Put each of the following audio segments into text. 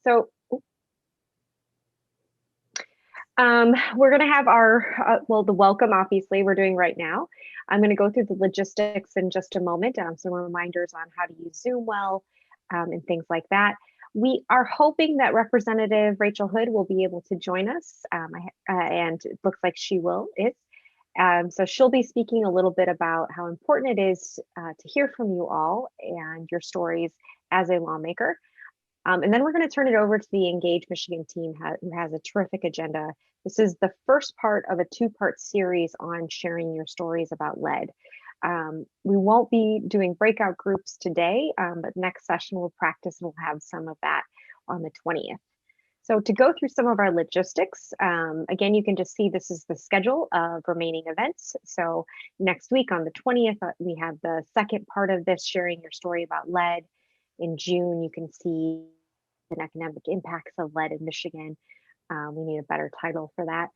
So we're going to have our, the welcome, obviously, we're doing right now. I'm going to go through the logistics in just a moment, some reminders on how to use Zoom well, and things like that. We are hoping that Representative Rachel Hood will be able to join us, and it looks like she is. So she'll be speaking a little bit about how important it is to hear from you all and your stories as a lawmaker. And then we're going to turn it over to the Engage Michigan team, who has a terrific agenda. This is the first part of a two-part series on sharing your stories about lead. We won't be doing breakout groups today, but next session we'll practice and we'll have some of that on the 20th. So to go through some of our logistics, again, you can just see this is the schedule of remaining events. So next week on the 20th, we have the second part of this, sharing your story about lead. In June, you can see the economic impacts of lead in Michigan. We need a better title for that.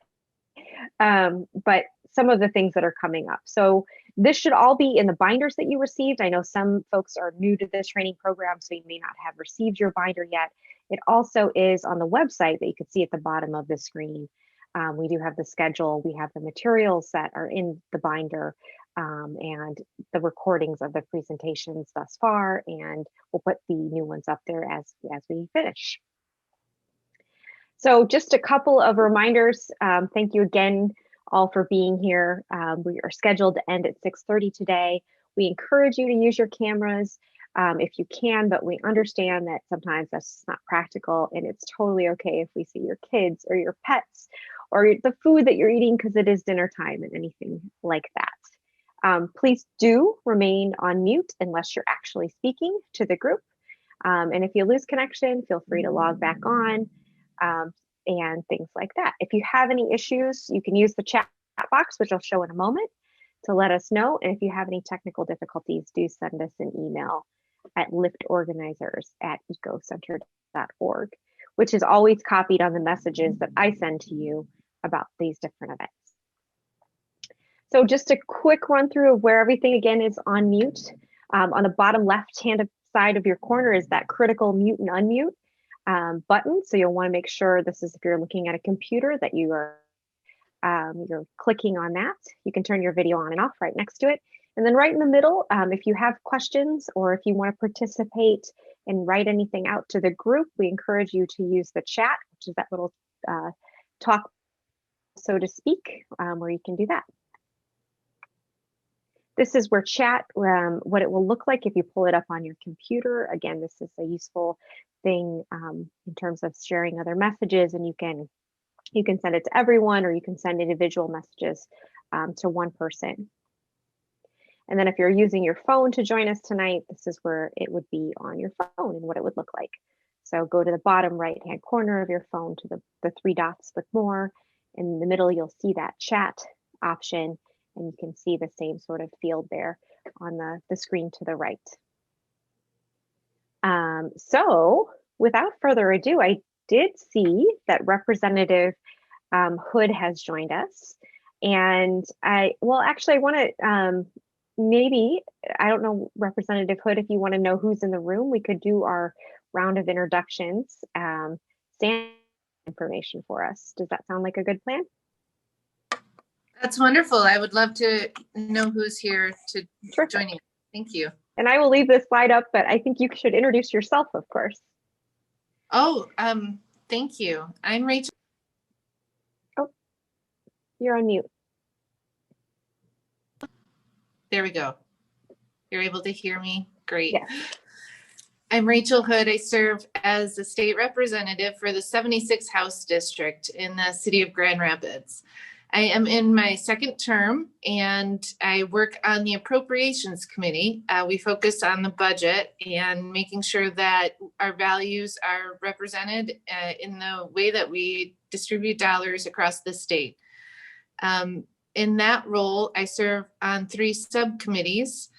But some of the things that are coming up. So this should all be in the binders that you received. I know some folks are new to this training program, so you may not have received your binder yet. It also is on the website that you can see at the bottom of the screen. We do have the schedule. We have the materials that are in the binder, and the recordings of the presentations thus far, and we'll put the new ones up there as we finish. So just a couple of reminders. Thank you again all for being here. We are scheduled to end at 6:30 today. We encourage you to use your cameras if you can, but we understand that sometimes that's just not practical, and it's totally okay if we see your kids or your pets or the food that you're eating because it is dinner time and anything like that. Please do remain on mute unless you're actually speaking to the group. And if you lose connection, feel free to log back on. And things like that. If you have any issues, you can use the chat box, which I'll show in a moment, to let us know. And if you have any technical difficulties, do send us an email at liftorganizers@ecocenter.org, which is always copied on the messages that I send to you about these different events. So just a quick run through of where everything again is on mute. On the bottom left-hand side of your corner is that critical mute and unmute button. So you'll want to make sure this is if you're looking at a computer that you're clicking on that. You can turn your video on and off right next to it. And then right in the middle, if you have questions or if you want to participate and write anything out to the group, we encourage you to use the chat, which is that little talk, so to speak, where you can do that. This is where chat, what it will look like if you pull it up on your computer. Again, this is a useful thing in terms of sharing other messages, and you can send it to everyone, or you can send individual messages to one person. And then if you're using your phone to join us tonight, this is where it would be on your phone and what it would look like. So go to the bottom right-hand corner of your phone to the three dots with more. In the middle, you'll see that chat option, and you can see the same sort of field there on the screen to the right. So without further ado, I did see that Representative Hood has joined us. And I want to, maybe, I don't know, Representative Hood, if you want to know who's in the room, we could do our round of introductions. Sam, information for us. Does that sound like a good plan? That's wonderful. I would love to know who's here to join you. Thank you. And I will leave this slide up, but I think you should introduce yourself, of course. Oh, thank you. I'm Rachel. Oh, you're on mute. There we go. You're able to hear me? Great. Yes. I'm Rachel Hood. I serve as the state representative for the 76th House District in the city of Grand Rapids. I am in my second term, and I work on the Appropriations Committee. We focus on the budget and making sure that our values are represented in the way that we distribute dollars across the state. In that role, I serve on 3 subcommittees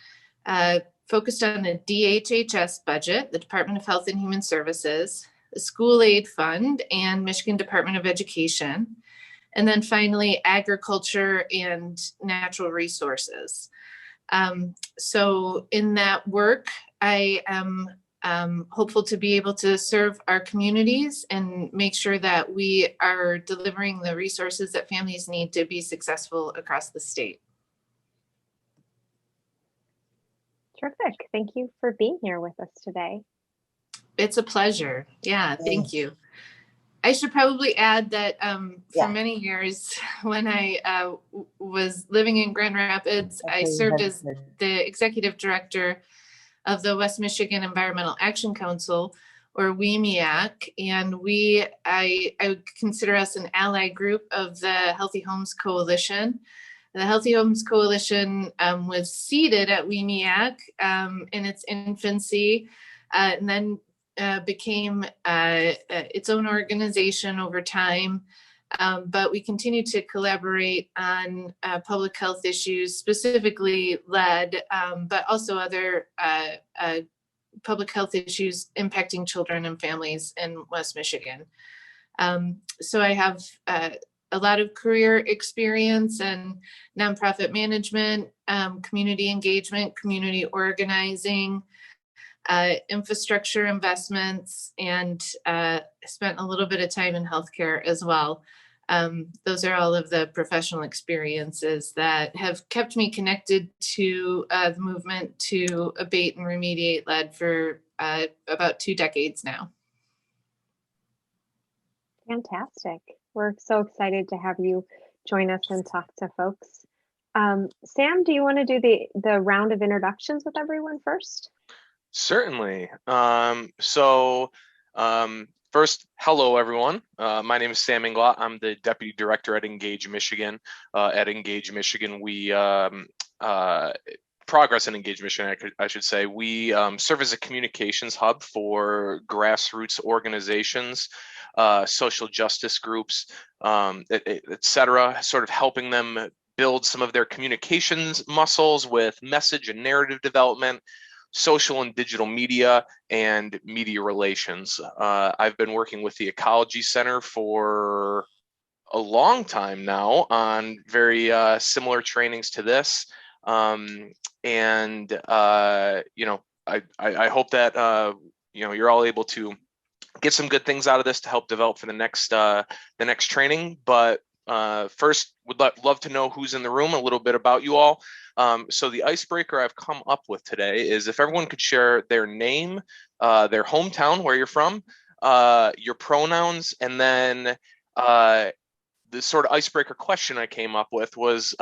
focused on the DHHS budget, the Department of Health and Human Services, the School Aid Fund, and Michigan Department of Education. And then finally, agriculture and natural resources. So in that work, I am hopeful to be able to serve our communities and make sure that we are delivering the resources that families need to be successful across the state. Terrific. Thank you for being here with us today. It's a pleasure. Yeah, thank you. I should probably add that for many years, when I was living in Grand Rapids, I served as the executive director of the West Michigan Environmental Action Council, or WEMIAC, and I would consider us an ally group of the Healthy Homes Coalition. The Healthy Homes Coalition was seeded at WEMIAC in its infancy, and then became its own organization over time. But we continue to collaborate on public health issues, specifically lead, but also other public health issues impacting children and families in West Michigan. So I have a lot of career experience in nonprofit management, community engagement, community organizing, infrastructure investments, and spent a little bit of time in healthcare as well. Those are all of the professional experiences that have kept me connected to the movement to abate and remediate lead for about 2 decades now. Fantastic. We're so excited to have you join us and talk to folks. Sam, do you want to do the round of introductions with everyone first? Certainly. First, hello, everyone. My name is Sam Inglot. I'm the Deputy Director at Engage Michigan. At Engage Michigan, we Progress in Engage Michigan, I should say. We serve as a communications hub for grassroots organizations, social justice groups, et cetera, sort of helping them build some of their communications muscles with message and narrative development, social and digital media, and media relations. I've been working with the Ecology Center for a long time now on very similar trainings to this. I hope that you're all able to get some good things out of this to help develop for the next training. But first, would love to know who's in the room, a little bit about you all. So the icebreaker I've come up with today is if everyone could share their name, their hometown, where you're from, your pronouns, and then the sort of icebreaker question I came up with was,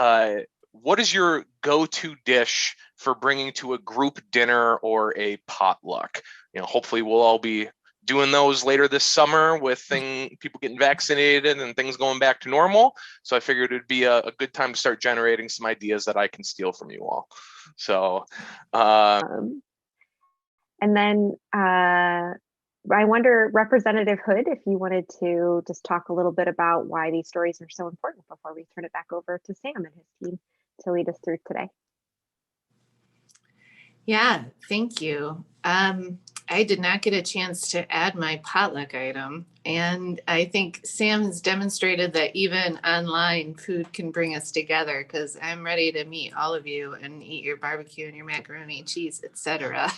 what is your go-to dish for bringing to a group dinner or a potluck? Hopefully we'll all be doing those later this summer with people getting vaccinated and things going back to normal. So I figured it'd be a good time to start generating some ideas that I can steal from you all. So, and then I wonder, Representative Hood, if you wanted to just talk a little bit about why these stories are so important before we turn it back over to Sam and his team to lead us through today. Yeah, thank you. I did not get a chance to add my potluck item, and I think Sam has demonstrated that even online food can bring us together, because I'm ready to meet all of you and eat your barbecue and your macaroni and cheese, etc.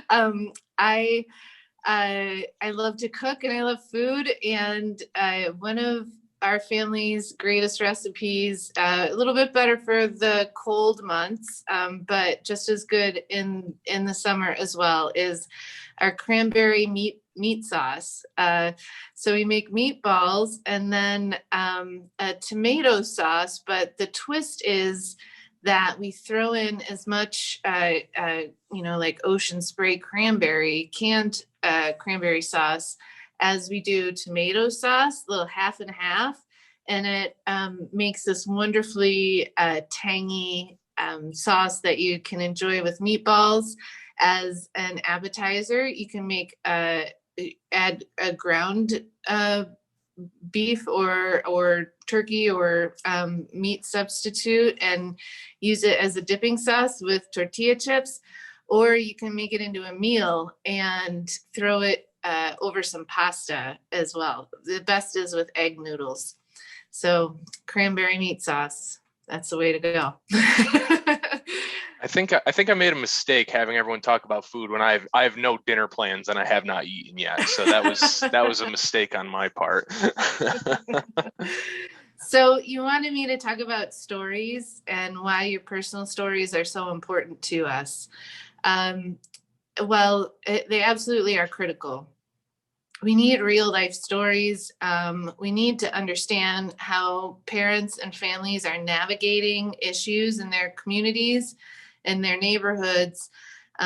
I love to cook and I love food, and one of our family's greatest recipes, a little bit better for the cold months, but just as good in the summer as well, is our cranberry meat sauce. So we make meatballs and then a tomato sauce, but the twist is that we throw in as much, like Ocean Spray cranberry, canned cranberry sauce, as we do tomato sauce, a little half and half, and it makes this wonderfully tangy sauce that you can enjoy with meatballs as an appetizer. You can make add a ground beef or turkey or meat substitute and use it as a dipping sauce with tortilla chips, or you can make it into a meal and throw it over some pasta as well. The best is with egg noodles. So cranberry meat sauce, that's the way to go. I think I made a mistake having everyone talk about food when I have no dinner plans and I have not eaten yet. So that was a mistake on my part. So you wanted me to talk about stories and why your personal stories are so important to us. Well, they absolutely are critical. We need real life stories. We need to understand how parents and families are navigating issues in their communities and their neighborhoods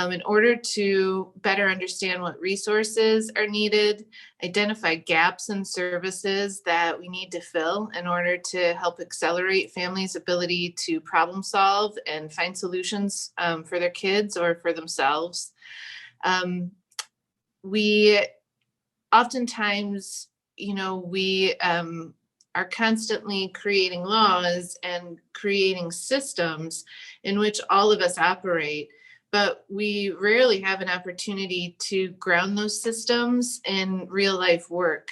in order to better understand what resources are needed, identify gaps in services that we need to fill in order to help accelerate families' ability to problem solve and find solutions for their kids or for themselves. We oftentimes, we are constantly creating laws and creating systems in which all of us operate, but we rarely have an opportunity to ground those systems in real life work.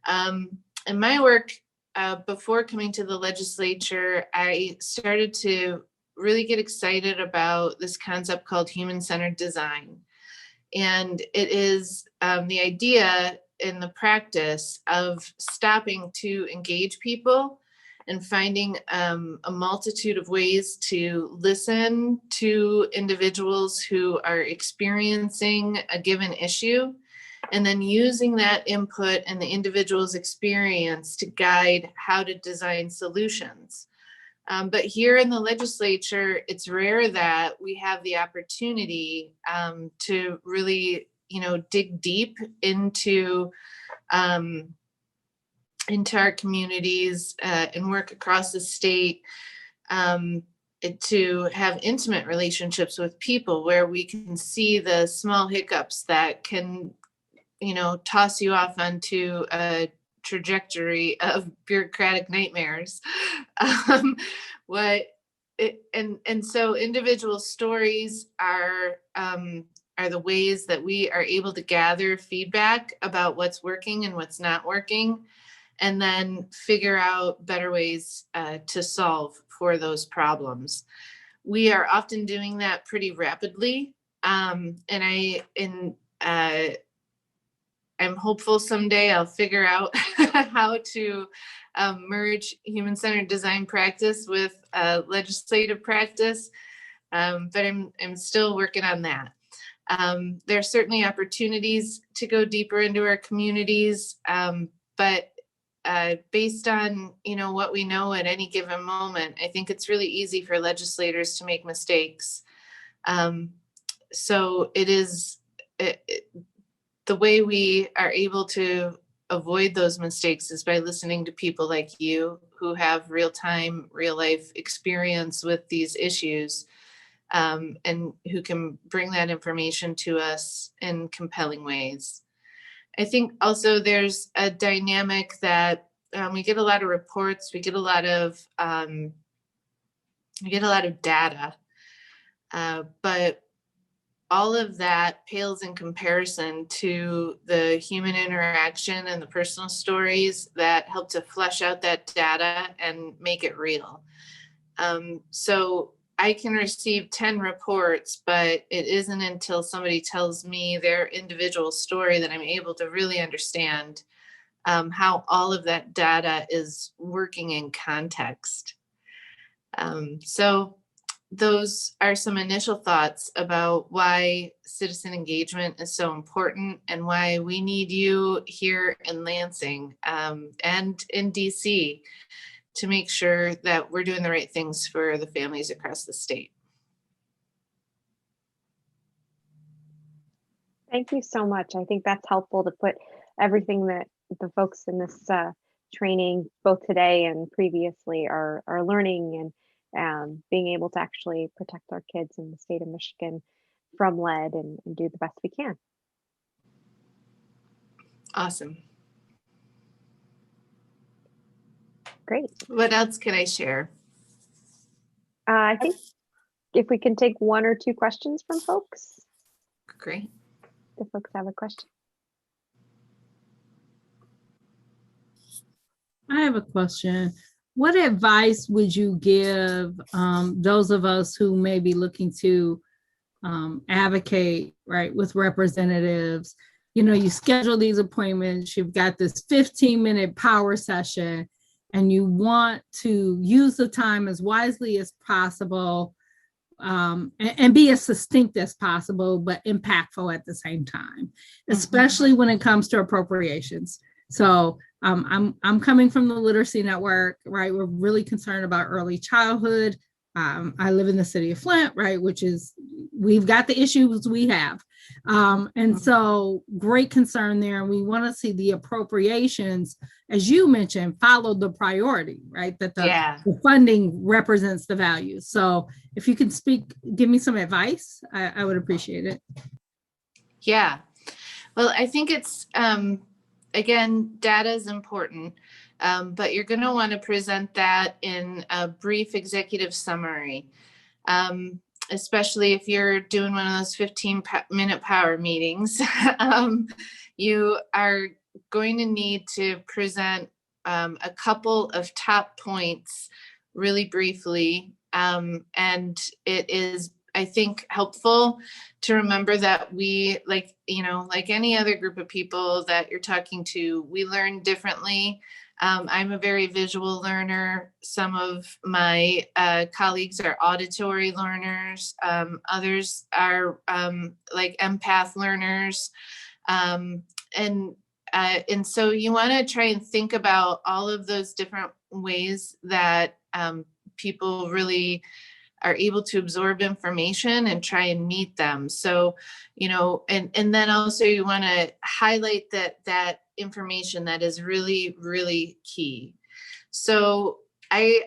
In my work, before coming to the legislature, I started to really get excited about this concept called human-centered design. And it is the idea in the practice of stopping to engage people and finding a multitude of ways to listen to individuals who are experiencing a given issue, and then using that input and the individual's experience to guide how to design solutions. But here in the legislature, it's rare that we have the opportunity to really, dig deep into our communities and work across the state to have intimate relationships with people where we can see the small hiccups that can, toss you off onto a trajectory of bureaucratic nightmares. So individual stories are the ways that we are able to gather feedback about what's working and what's not working, and then figure out better ways to solve for those problems. We are often doing that pretty rapidly, and I'm hopeful someday I'll figure out how to merge human-centered design practice with legislative practice, but I'm still working on that. There are certainly opportunities to go deeper into our communities, but based on what we know at any given moment, I think it's really easy for legislators to make mistakes. So the way we are able to avoid those mistakes is by listening to people like you who have real-time, real-life experience with these issues, and who can bring that information to us in compelling ways. I think also there's a dynamic that we get a lot of reports, we get a lot of data, but all of that pales in comparison to the human interaction and the personal stories that help to flesh out that data and make it real. So I can receive 10 reports, but it isn't until somebody tells me their individual story that I'm able to really understand how all of that data is working in context. So those are some initial thoughts about why citizen engagement is so important and why we need you here in Lansing and in DC to make sure that we're doing the right things for the families across the state. Thank you so much. I think that's helpful to put everything that the folks in this training, both today and previously, are learning, and being able to actually protect our kids in the state of Michigan from lead and do the best we can. Awesome. Great. What else can I share? I think if we can take one or two questions from folks. Great. If folks have a question. I have a question. what advice would you give those of us who may be looking to advocate, right, with representatives? You know, you schedule these appointments, you've got this 15-minute power session, and you want to use the time as wisely as possible, and be as succinct as possible, but impactful at the same time, especially when it comes to appropriations. So I'm coming from the Literacy Network, right? We're really concerned about early childhood. I live in the city of Flint, right? Which is, we've got the issues we have. And so great concern there. And we want to see the appropriations, as you mentioned, follow the priority, right? That the funding represents the values. So if you can give me some advice, I would appreciate it. Yeah. Well, I think it's, again, data is important, but you're going to want to present that in a brief executive summary, especially if you're doing one of those 15-minute power meetings. You are going to need to present a couple of top points really briefly. And it is, I think, helpful to remember that we, like any other group of people that you're talking to, we learn differently. I'm a very visual learner. Some of my colleagues are auditory learners. Others are like empath learners. And so you want to try and think about all of those different ways that people really are able to absorb information and try and meet them. So, and then also you want to highlight that information that is really, really key. So I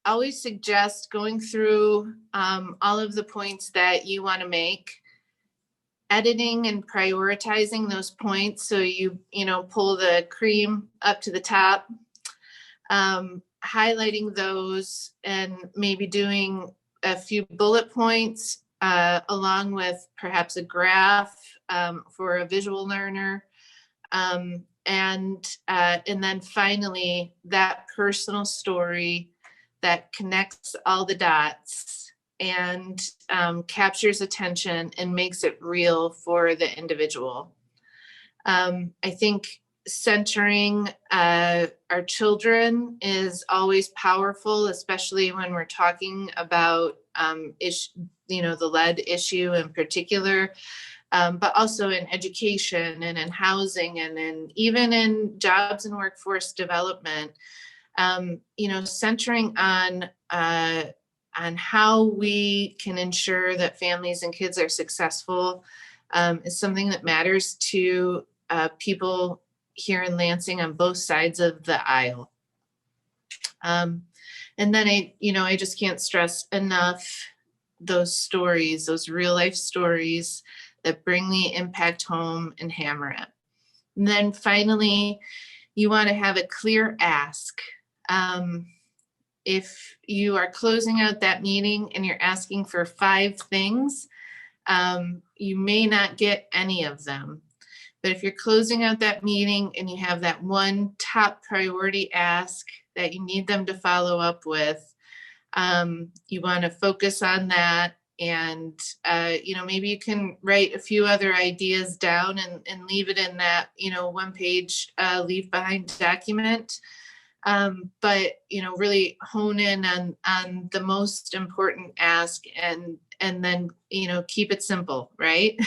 always suggest going through all of the points that you want to make, editing and prioritizing those points. So you pull the cream up to the top, highlighting those and maybe doing a few bullet points along with perhaps a graph for a visual learner. And then finally, that personal story that connects all the dots and captures attention and makes it real for the individual. I think centering our children is always powerful, especially when we're talking about the lead issue in particular, but also in education and in housing and even in jobs and workforce development. Centering on how we can ensure that families and kids are successful is something that matters to people here in Lansing on both sides of the aisle. And then I just can't stress enough those stories, those real life stories that bring the impact home and hammer it. And then finally, you want to have a clear ask. If you are closing out that meeting and you're asking for 5 things, you may not get any of them. But if you're closing out that meeting and you have that one top priority ask that you need them to follow up with, you want to focus on that. And, maybe you can write a few other ideas down and leave it in that, 1-page leave behind document. But, really hone in on the most important ask and then, keep it simple, right?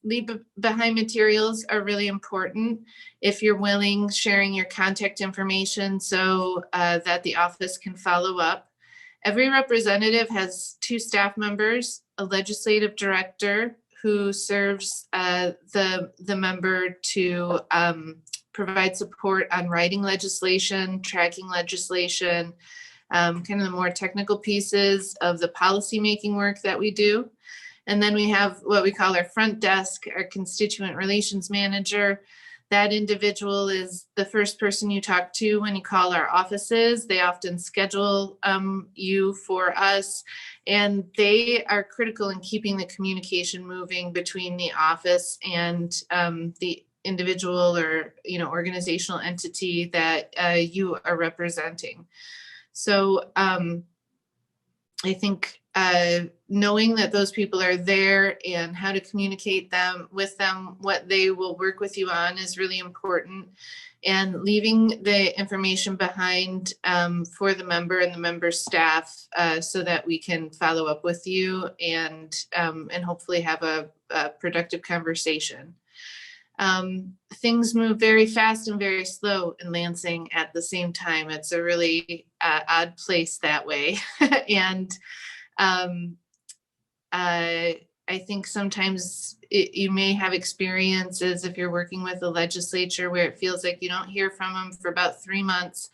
Leave behind materials are really important. If you're willing, sharing your contact information so that the office can follow up. Every representative has 2 staff members, a legislative director who serves the member to provide support on writing legislation, tracking legislation, kind of the more technical pieces of the policymaking work that we do. And then we have what we call our front desk, our constituent relations manager. That individual is the first person you talk to when you call our offices. They often schedule you for us, and they are critical in keeping the communication moving between the office and the individual or, organizational entity that you are representing. So I think knowing that those people are there and how to communicate with them, what they will work with you on is really important. And leaving the information behind for the member and the member staff so that we can follow up with you and hopefully have a productive conversation. Things move very fast and very slow in Lansing at the same time. It's a really odd place that way. And I think sometimes you may have experiences if you're working with the legislature where it feels like you don't hear from them for about 3 months,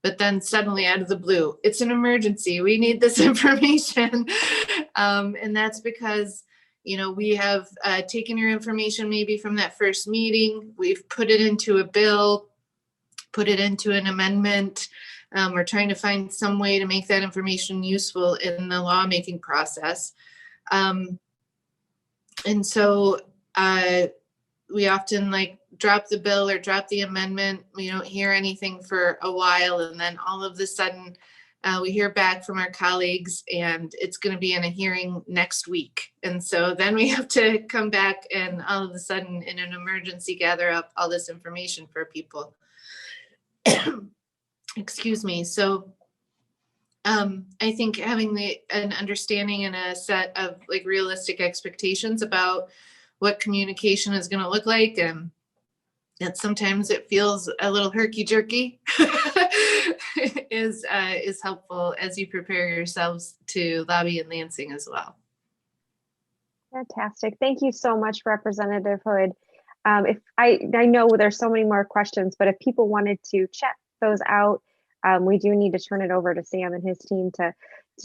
but then suddenly out of the blue, it's an emergency. We need this information. And that's because we have taken your information maybe from that first meeting. We've put it into a bill, put it into an amendment. We're trying to find some way to make that information useful in the lawmaking process. And so we often drop the bill or drop the amendment. We don't hear anything for a while. And then all of a sudden, we hear back from our colleagues and it's going to be in a hearing next week. And so then we have to come back and all of a sudden in an emergency gather up all this information for people. Excuse me. So I think having an understanding and a set of realistic expectations about what communication is going to look like, and that sometimes it feels a little herky-jerky is helpful as you prepare yourselves to lobby in Lansing as well. Fantastic. Thank you so much, Representative Hood. If I know there's so many more questions, but if people wanted to check those out, we do need to turn it over to Sam and his team to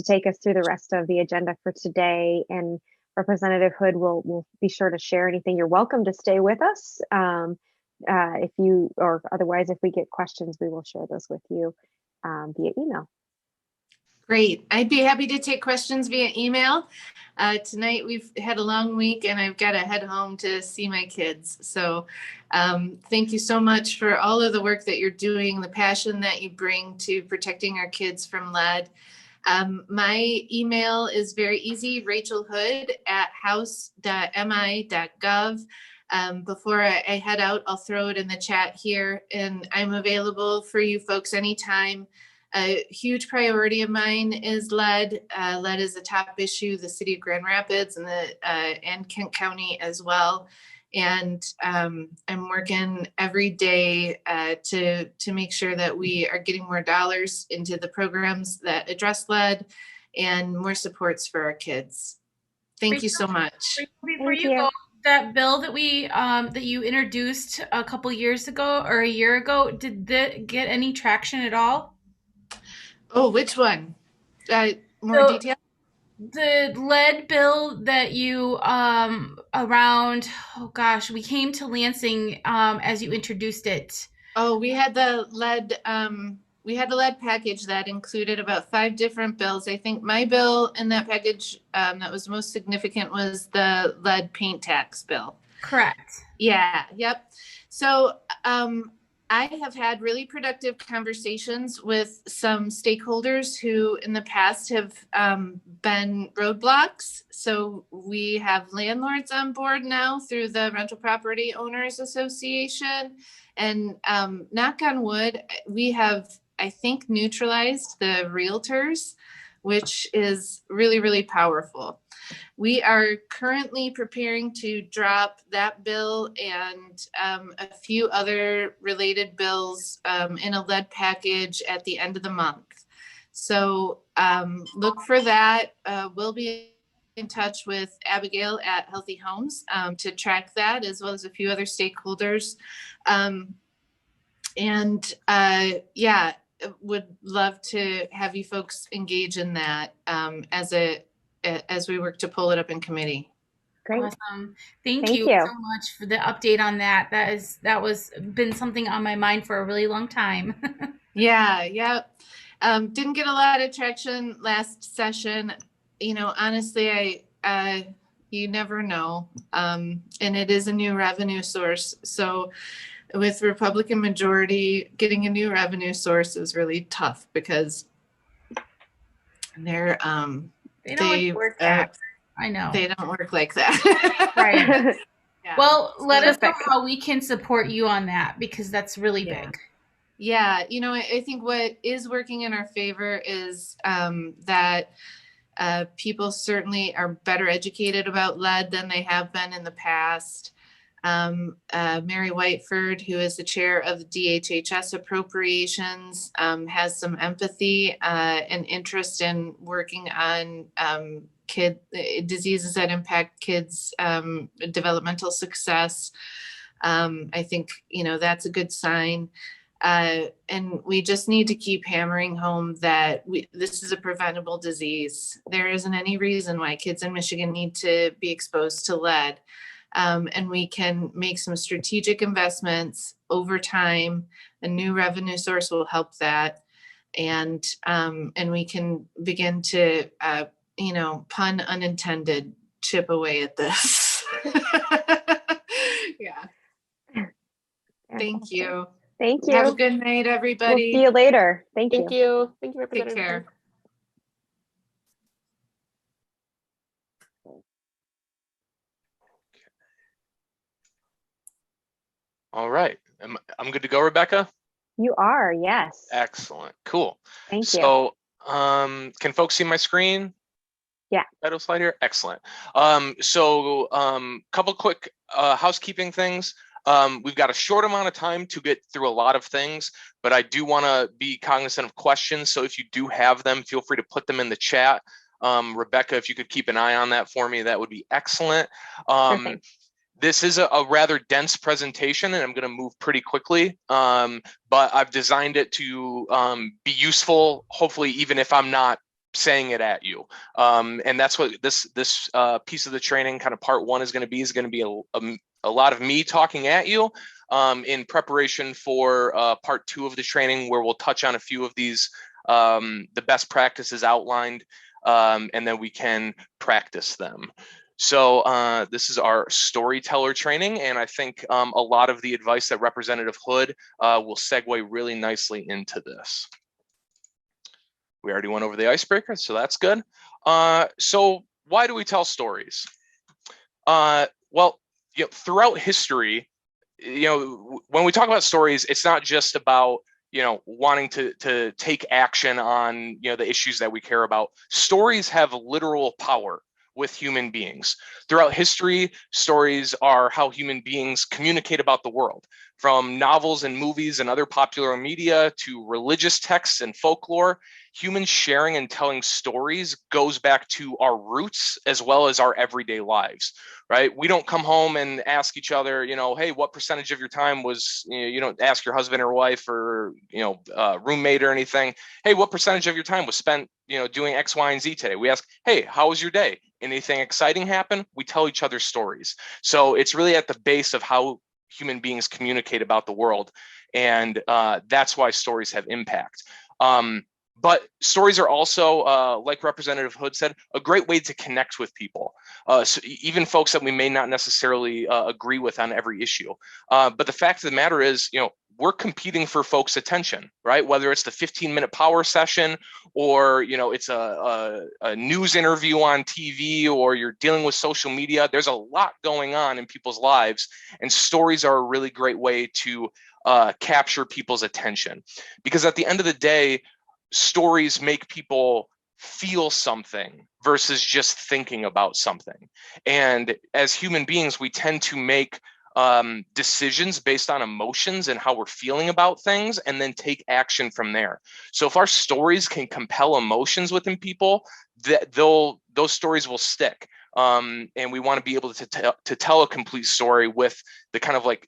take us through the rest of the agenda for today. And Representative Hood will be sure to share anything. You're welcome to stay with us. If you, or otherwise, if we get questions, we will share those with you via email. Great. I'd be happy to take questions via email. Tonight we've had a long week and I've got to head home to see my kids. So thank you so much for all of the work that you're doing, the passion that you bring to protecting our kids from lead. My email is very easy, rachelhood@house.mi.gov. Before I head out, I'll throw it in the chat here, and I'm available for you folks anytime. A huge priority of mine is lead. Lead is a top issue, the city of Grand Rapids and Kent County as well. And I'm working every day to make sure that we are getting more dollars into the programs that address lead and more supports for our kids. Thank you so much. Before you go, that bill that that you introduced a couple years ago or a year ago, did that get any traction at all? Oh, which one? More detail? The lead bill that you around, oh gosh, we came to Lansing as you introduced it. Oh, we had the lead package that included about 5 different bills. I think my bill in that package that was most significant was the lead paint tax bill. Correct. Yeah, yep. So I have had really productive conversations with some stakeholders who in the past have been roadblocks. So we have landlords on board now through the Rental Property Owners Association. And knock on wood, we have, I think, neutralized the realtors, which is really, really powerful. We are currently preparing to drop that bill and a few other related bills in a lead package at the end of the month. So look for that. We'll be in touch with Abigail at Healthy Homes to track that, as well as a few other stakeholders. Yeah, would love to have you folks engage in that as we work to pull it up in committee. Great. Awesome. Thank you so much for the update on that. That was been something on my mind for a really long time. Yeah. Didn't get a lot of traction last session. Honestly, You never know. And it is a new revenue source. So with Republican majority, getting a new revenue source is really tough because they're They don't like work that. I know. They don't work like that. Right. Yeah. Well, let us know Terrific. how we can support you on that, because that's really big. Yeah, you know, I think what is working in our favor is that people certainly are better educated about lead than they have been in the past. Mary Whiteford, who is the chair of the DHHS appropriations, has some empathy and interest in working on diseases that impact kids' developmental success. I think, you know, that's a good sign. And we just need to keep hammering home that this is a preventable disease. There isn't any reason why kids in Michigan need to be exposed to lead. And we can make some strategic investments over time. A new revenue source will help that. And we can begin to, you know, pun unintended, chip away at this. Yeah. Thank you. Thank you. Have a good night, We'll everybody. see you later. Thank you. Thank you. Thank you, Take Representative. care. All right. I'm good to go, Rebecca? You are, yes. Excellent. Cool. Thank you. So can folks see my screen? Yeah. Title slide here. Excellent. Couple quick housekeeping things. We've got a short amount of time to get through a lot of things, but I do want to be cognizant of questions. So if you do have them, feel free to put them in the chat. Rebecca, if you could keep an eye on that for me, that would be excellent. Sure thing. This is a rather dense presentation, and I'm going to move pretty quickly, but I've designed it to be useful, hopefully, even if I'm not saying it at you. And that's what this piece of the training, kind of part one, is going to be a lot of me talking at you in preparation for part two of the training, where we'll touch on a few of these, the best practices outlined, and then we can practice them. So this is our storyteller training, and I think a lot of the advice that Representative Hood will segue really nicely into this. We already went over the icebreaker, so that's good. So why do we tell stories? Well, you know, throughout history, you know, when we talk about stories, it's not just about, you know, wanting to take action on, you know, the issues that we care about. Stories have literal power with human beings. Throughout history, stories are how human beings communicate about the world. From novels and movies and other popular media to religious texts and folklore, human sharing and telling stories goes back to our roots as well as our everyday lives, right? We don't come home and ask each other, you know, hey, what percentage of your time was, you don't ask your husband or wife or, you know, roommate or anything, hey, what percentage of your time was spent, you know, doing X, Y, and Z today? We ask, hey, how was your day? Anything exciting happen? We tell each other stories. So it's really at the base of how human beings communicate about the world. And that's why stories have impact. But stories are also, like Representative Hood said, a great way to connect with people, so even folks that we may not necessarily agree with on every issue. But the fact of the matter is, you know, we're competing for folks' attention, right? Whether it's the 15-minute power session, or, you know, it's a news interview on TV, or you're dealing with social media. There's a lot going on in people's lives, and stories are a really great way to capture people's attention. Because at the end of the day, stories make people feel something versus just thinking about something. And as human beings, we tend to make decisions based on emotions and how we're feeling about things, and then take action from there. So if our stories can compel emotions within people, those stories will stick. And we want to be able to tell a complete story with the kind of like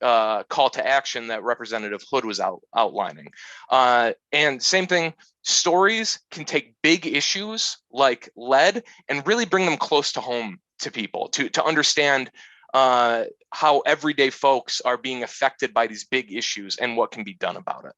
call to action that Representative Hood was outlining. And same thing, stories can take big issues like lead and really bring them close to home to people, to understand how everyday folks are being affected by these big issues and what can be done about it.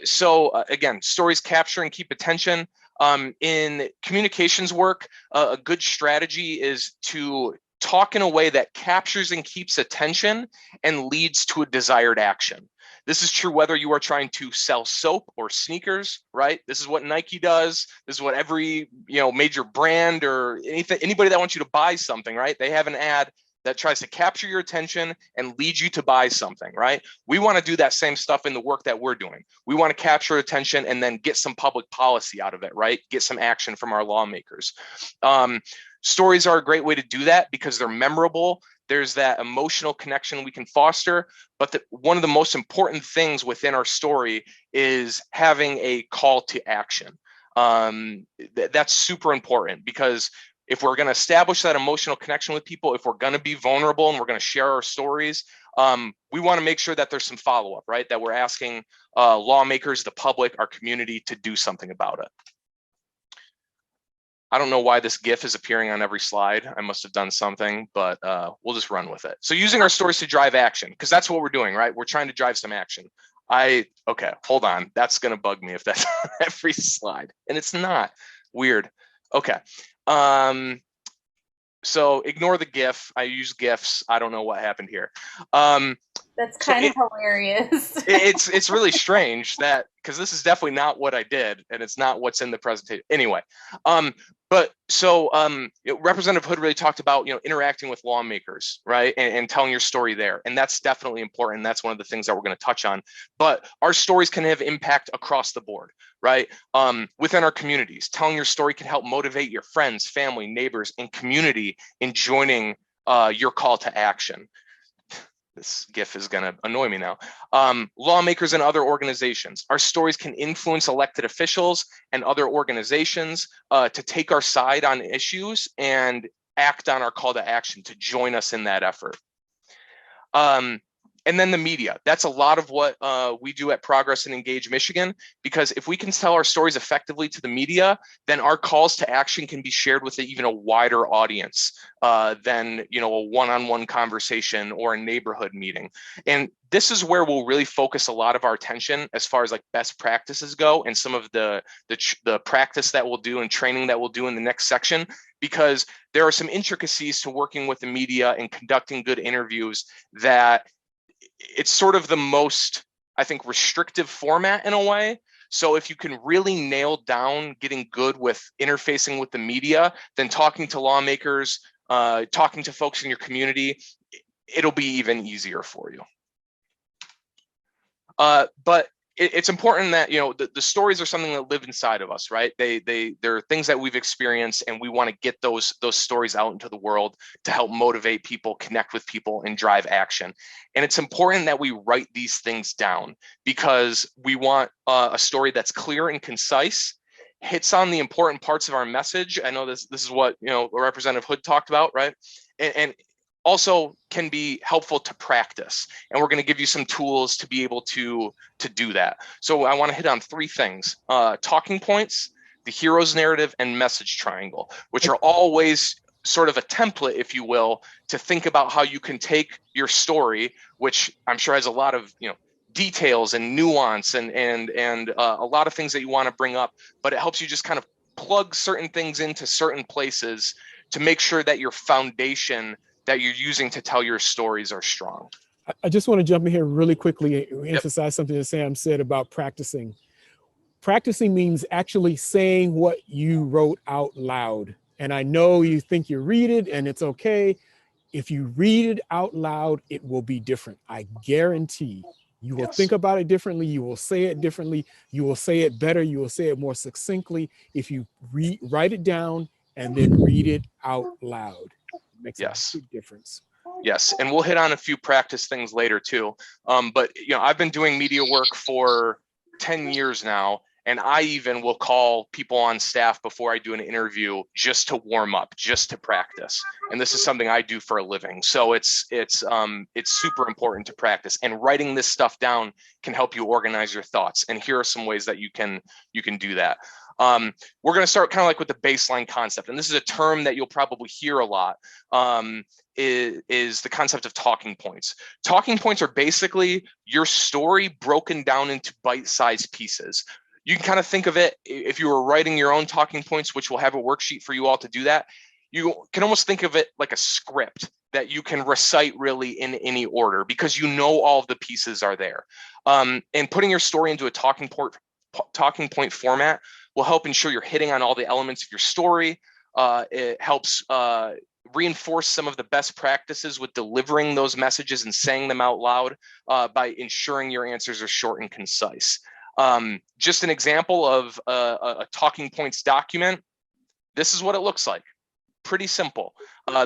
So again, stories capture and keep attention. In communications work, a good strategy is to talk in a way that captures and keeps attention and leads to a desired action. This is true whether you are trying to sell soap or sneakers, right? This is what Nike does. This is what every major brand or anybody that wants you to buy something, right? They have an ad that tries to capture your attention and lead you to buy something, right? We want to do that same stuff in the work that we're doing. We want to capture attention and then get some public policy out of it, right? Get some action from our lawmakers. Stories are a great way to do that because they're memorable. There's that emotional connection we can foster. But one of the most important things within our story is having a call to action. That's super important because if we're going to establish that emotional connection with people, if we're going to be vulnerable and we're going to share our stories, we want to make sure that there's some follow-up, right? That we're asking lawmakers, the public, our community to do something about it. I don't know why this GIF is appearing on every slide. I must have done something, but we'll just run with it. So using our stories to drive action, because that's what we're doing, right? We're trying to drive some action. Okay, hold on. That's going to bug me if that's on every slide. And it's not. Weird. Okay. So ignore the GIF. I use GIFs. I don't know what happened here. That's kind of hilarious. It's really strange that, because this is definitely not what I did, and it's not what's in the presentation. Anyway, Representative Hood really talked about interacting with lawmakers, right, and telling your story there, and that's definitely important. That's one of the things that we're going to touch on. But our stories can have impact across the board, right? Within our communities, telling your story can help motivate your friends, family, neighbors, and community in joining your call to action. This GIF is going to annoy me now. Lawmakers and other organizations. Our stories can influence elected officials and other organizations to take our side on issues and act on our call to action to join us in that effort. And then the media. That's a lot of what we do at Progress and Engage Michigan, because if we can tell our stories effectively to the media, then our calls to action can be shared with even a wider audience than a one-on-one conversation or a neighborhood meeting. And this is where we'll really focus a lot of our attention as far as like best practices go, and some of the practice that we'll do and training that we'll do in the next section, because there are some intricacies to working with the media and conducting good interviews that it's sort of the most, I think, restrictive format in a way. So if you can really nail down getting good with interfacing with the media, then talking to lawmakers, talking to folks in your community, it'll be even easier for you. But it's important that the stories are something that live inside of us, right? They're things that we've experienced, and we want to get those stories out into the world to help motivate people, connect with people, and drive action. And it's important that we write these things down, because we want a story that's clear and concise, hits on the important parts of our message. I know this is what Representative Hood talked about, right? And also can be helpful to practice. And we're going to give you some tools to be able to do that. So I want to hit on three things: talking points, the hero's narrative, and message triangle, which are always sort of a template, if you will, to think about how you can take your story, which I'm sure has a lot of details and nuance and a lot of things that you want to bring up, but it helps you just kind of plug certain things into certain places to make sure that your foundation that you're using to tell your stories are strong. I just want to jump in here really quickly and emphasize something that Sam said about practicing. Practicing means actually saying what you wrote out loud. And I know you think you read it and it's okay. If you read it out loud, it will be different. I guarantee you will think about it differently. You will say it differently. You will say it better. You will say it more succinctly if you write it down and then read it out loud. Makes a big difference. Yes, and we'll hit on a few practice things later too. But I've been doing media work for 10 years now, and I even will call people on staff before I do an interview just to warm up, just to practice. And this is something I do for a living. So it's super important to practice. And writing this stuff down can help you organize your thoughts. And here are some ways that you can do that. We're going to start kind of like with the baseline concept. And this is a term that you'll probably hear a lot, is the concept of talking points. Talking points are basically your story broken down into bite-sized pieces. You can kind of think of it, if you were writing your own talking points, which we'll have a worksheet for you all to do that, you can almost think of it like a script that you can recite really in any order, because you know all of the pieces are there. And putting your story into a talking point format will help ensure you're hitting on all the elements of your story. It helps reinforce some of the best practices with delivering those messages and saying them out loud by ensuring your answers are short and concise. Just an example of a talking points document. This is what it looks like. Pretty simple.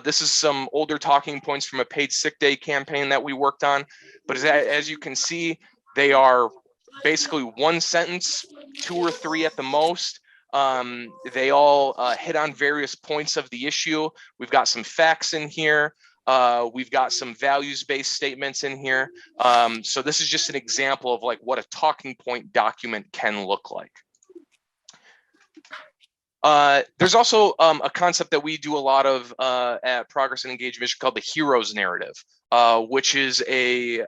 This is some older talking points from a paid sick day campaign that we worked on. But as you can see, they are basically one sentence, 2 or 3 at the most. They all hit on various points of the issue. We've got some facts in here. We've got some values-based statements in here. So this is just an example of like what a talking point document can look like. There's also a concept that we do a lot of at Progress and Engagement called the hero's narrative, which is a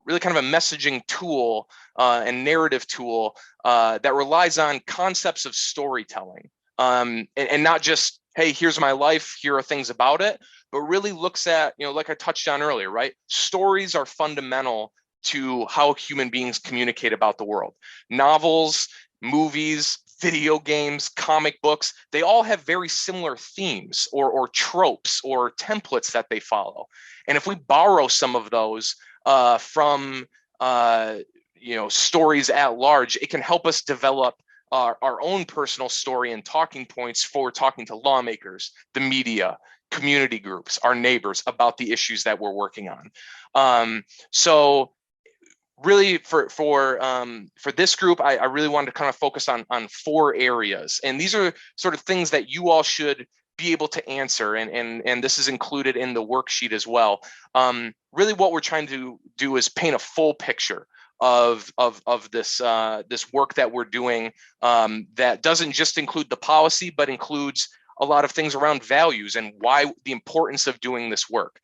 really kind of a messaging tool and narrative tool that relies on concepts of storytelling, and not just, hey, here's my life, here are things about it, but really looks at, like I touched on earlier, right? Stories are fundamental to how human beings communicate about the world. Novels, movies, video games, comic books, they all have very similar themes or tropes or templates that they follow. And if we borrow some of those from stories at large, it can help us develop our own personal story and talking points for talking to lawmakers, the media, community groups, our neighbors about the issues that we're working on. So really for this group, I really wanted to kind of focus on 4 areas. And these are sort of things that you all should be able to answer. And this is included in the worksheet as well. Really what we're trying to do is paint a full picture of this work that we're doing, that doesn't just include the policy, but includes a lot of things around values and why the importance of doing this work.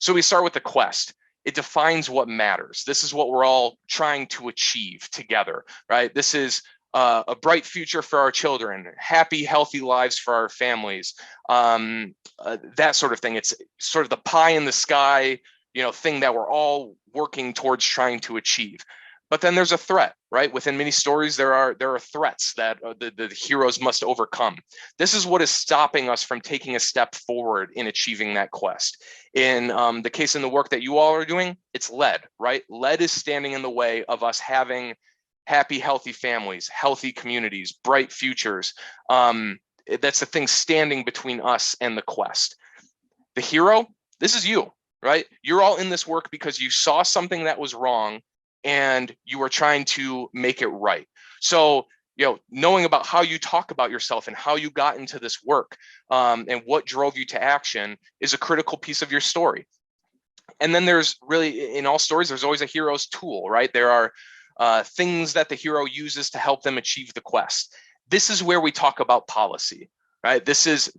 So we start with the quest. It defines what matters. This is what we're all trying to achieve together, right? This is a bright future for our children, happy, healthy lives for our families, that sort of thing. It's sort of the pie in the sky, thing that we're all working towards trying to achieve. But then there's a threat, right? Within many stories, there are threats that the heroes must overcome. This is what is stopping us from taking a step forward in achieving that quest. In the case in the work that you all are doing, it's lead, right? Lead is standing in the way of us having happy, healthy families, healthy communities, bright futures. That's the thing standing between us and the quest. The hero, this is you, right? You're all in this work because you saw something that was wrong and you are trying to make it right. So, knowing about how you talk about yourself and how you got into this work, and what drove you to action is a critical piece of your story. And then there's really, in all stories, there's always a hero's tool, right? There are things that the hero uses to help them achieve the quest. This is where we talk about policy, right? This is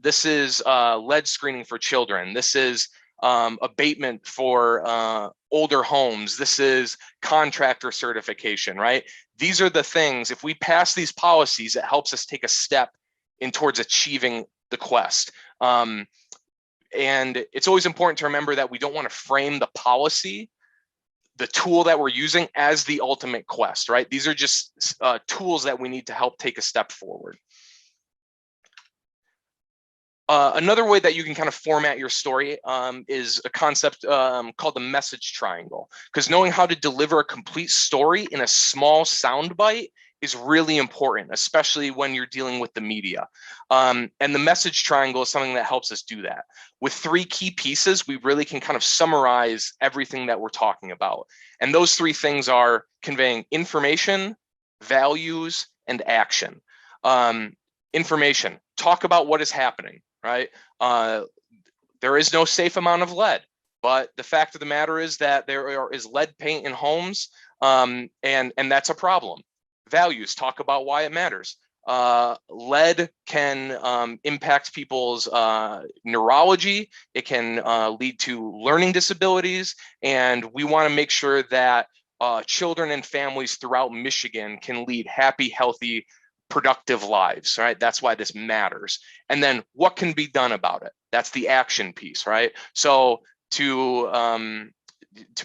lead screening for children. This is abatement for older homes. This is contractor certification, right? These are the things, if we pass these policies, it helps us take a step in towards achieving the quest. And it's always important to remember that we don't want to frame the policy, the tool that we're using, as the ultimate quest, right? These are just tools that we need to help take a step forward. Another way that you can kind of format your story is a concept called the message triangle, because knowing how to deliver a complete story in a small soundbite is really important, especially when you're dealing with the media. And the message triangle is something that helps us do that. With 3 key pieces, we really can kind of summarize everything that we're talking about. And those 3 things are conveying information, values, and action. Information, talk about what is happening. Right? There is no safe amount of lead, but the fact of the matter is that there is lead paint in homes, and that's a problem. Values, talk about why it matters. Lead can impact people's neurology. It can lead to learning disabilities, and we want to make sure that children and families throughout Michigan can lead happy, healthy, productive lives, right? That's why this matters. And then what can be done about it? That's the action piece, right? So to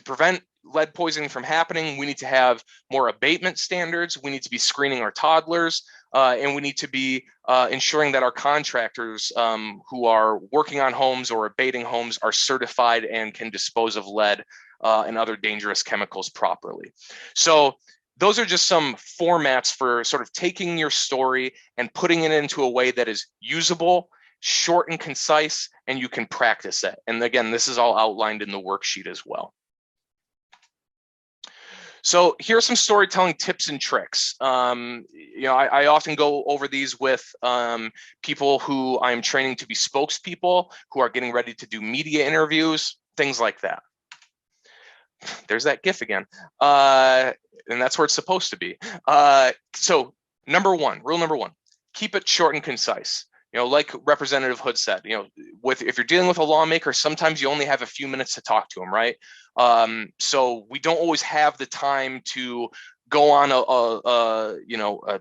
prevent lead poisoning from happening, we need to have more abatement standards. We need to be screening our toddlers, and we need to be ensuring that our contractors who are working on homes or abating homes are certified and can dispose of lead and other dangerous chemicals properly. So those are just some formats for sort of taking your story and putting it into a way that is usable, short and concise, and you can practice it. And again, this is all outlined in the worksheet as well. So here are some storytelling tips and tricks. I often go over these with people who I'm training to be spokespeople, who are getting ready to do media interviews, things like that. There's that GIF again. And that's where it's supposed to be. So rule number one, keep it short and concise. Like Representative Hood said, if you're dealing with a lawmaker, sometimes you only have a few minutes to talk to them, right? So we don't always have the time to go on a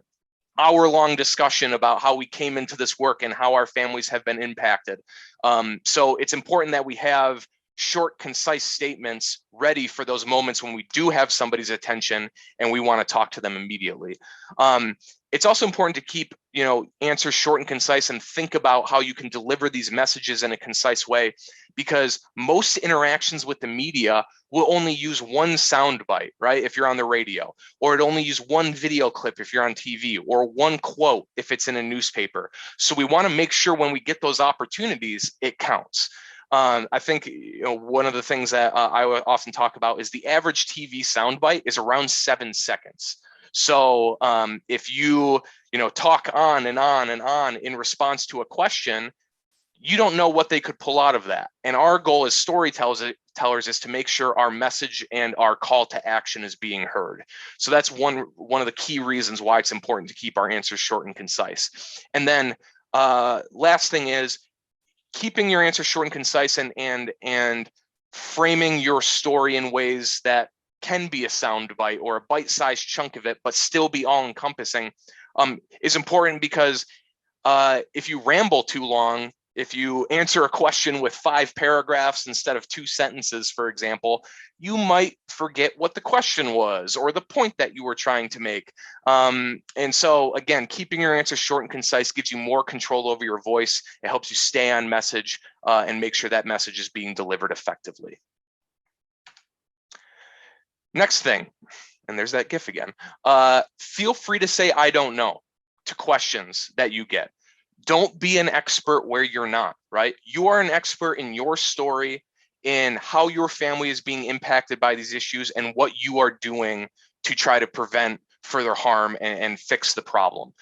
hour-long discussion about how we came into this work and how our families have been impacted. So it's important that we have short, concise statements ready for those moments when we do have somebody's attention and we want to talk to them immediately. It's also important to keep, answers short and concise and think about how you can deliver these messages in a concise way, because most interactions with the media will only use one sound bite, right? If you're on the radio, or it only use one video clip if you're on TV, or one quote if it's in a newspaper. So we want to make sure when we get those opportunities, it counts. I think one of the things that I often talk about is the average TV soundbite is around 7 seconds. So if you talk on and on and on in response to a question, you don't know what they could pull out of that. And our goal as storytellers is to make sure our message and our call to action is being heard. So that's one of the key reasons why it's important to keep our answers short and concise. And then last thing is keeping your answer short and concise and framing your story in ways that can be a sound bite or a bite-sized chunk of it, but still be all-encompassing is important, because if you ramble too long, if you answer a question with 5 paragraphs instead of 2 sentences, for example, you might forget what the question was or the point that you were trying to make. And so again, keeping your answer short and concise gives you more control over your voice. It helps you stay on message and make sure that message is being delivered effectively. Next thing, and there's that GIF again, feel free to say, I don't know, to questions that you get. Don't be an expert where you're not, right? You are an expert in your story, in how your family is being impacted by these issues and what you are doing to try to prevent further harm and fix the problem.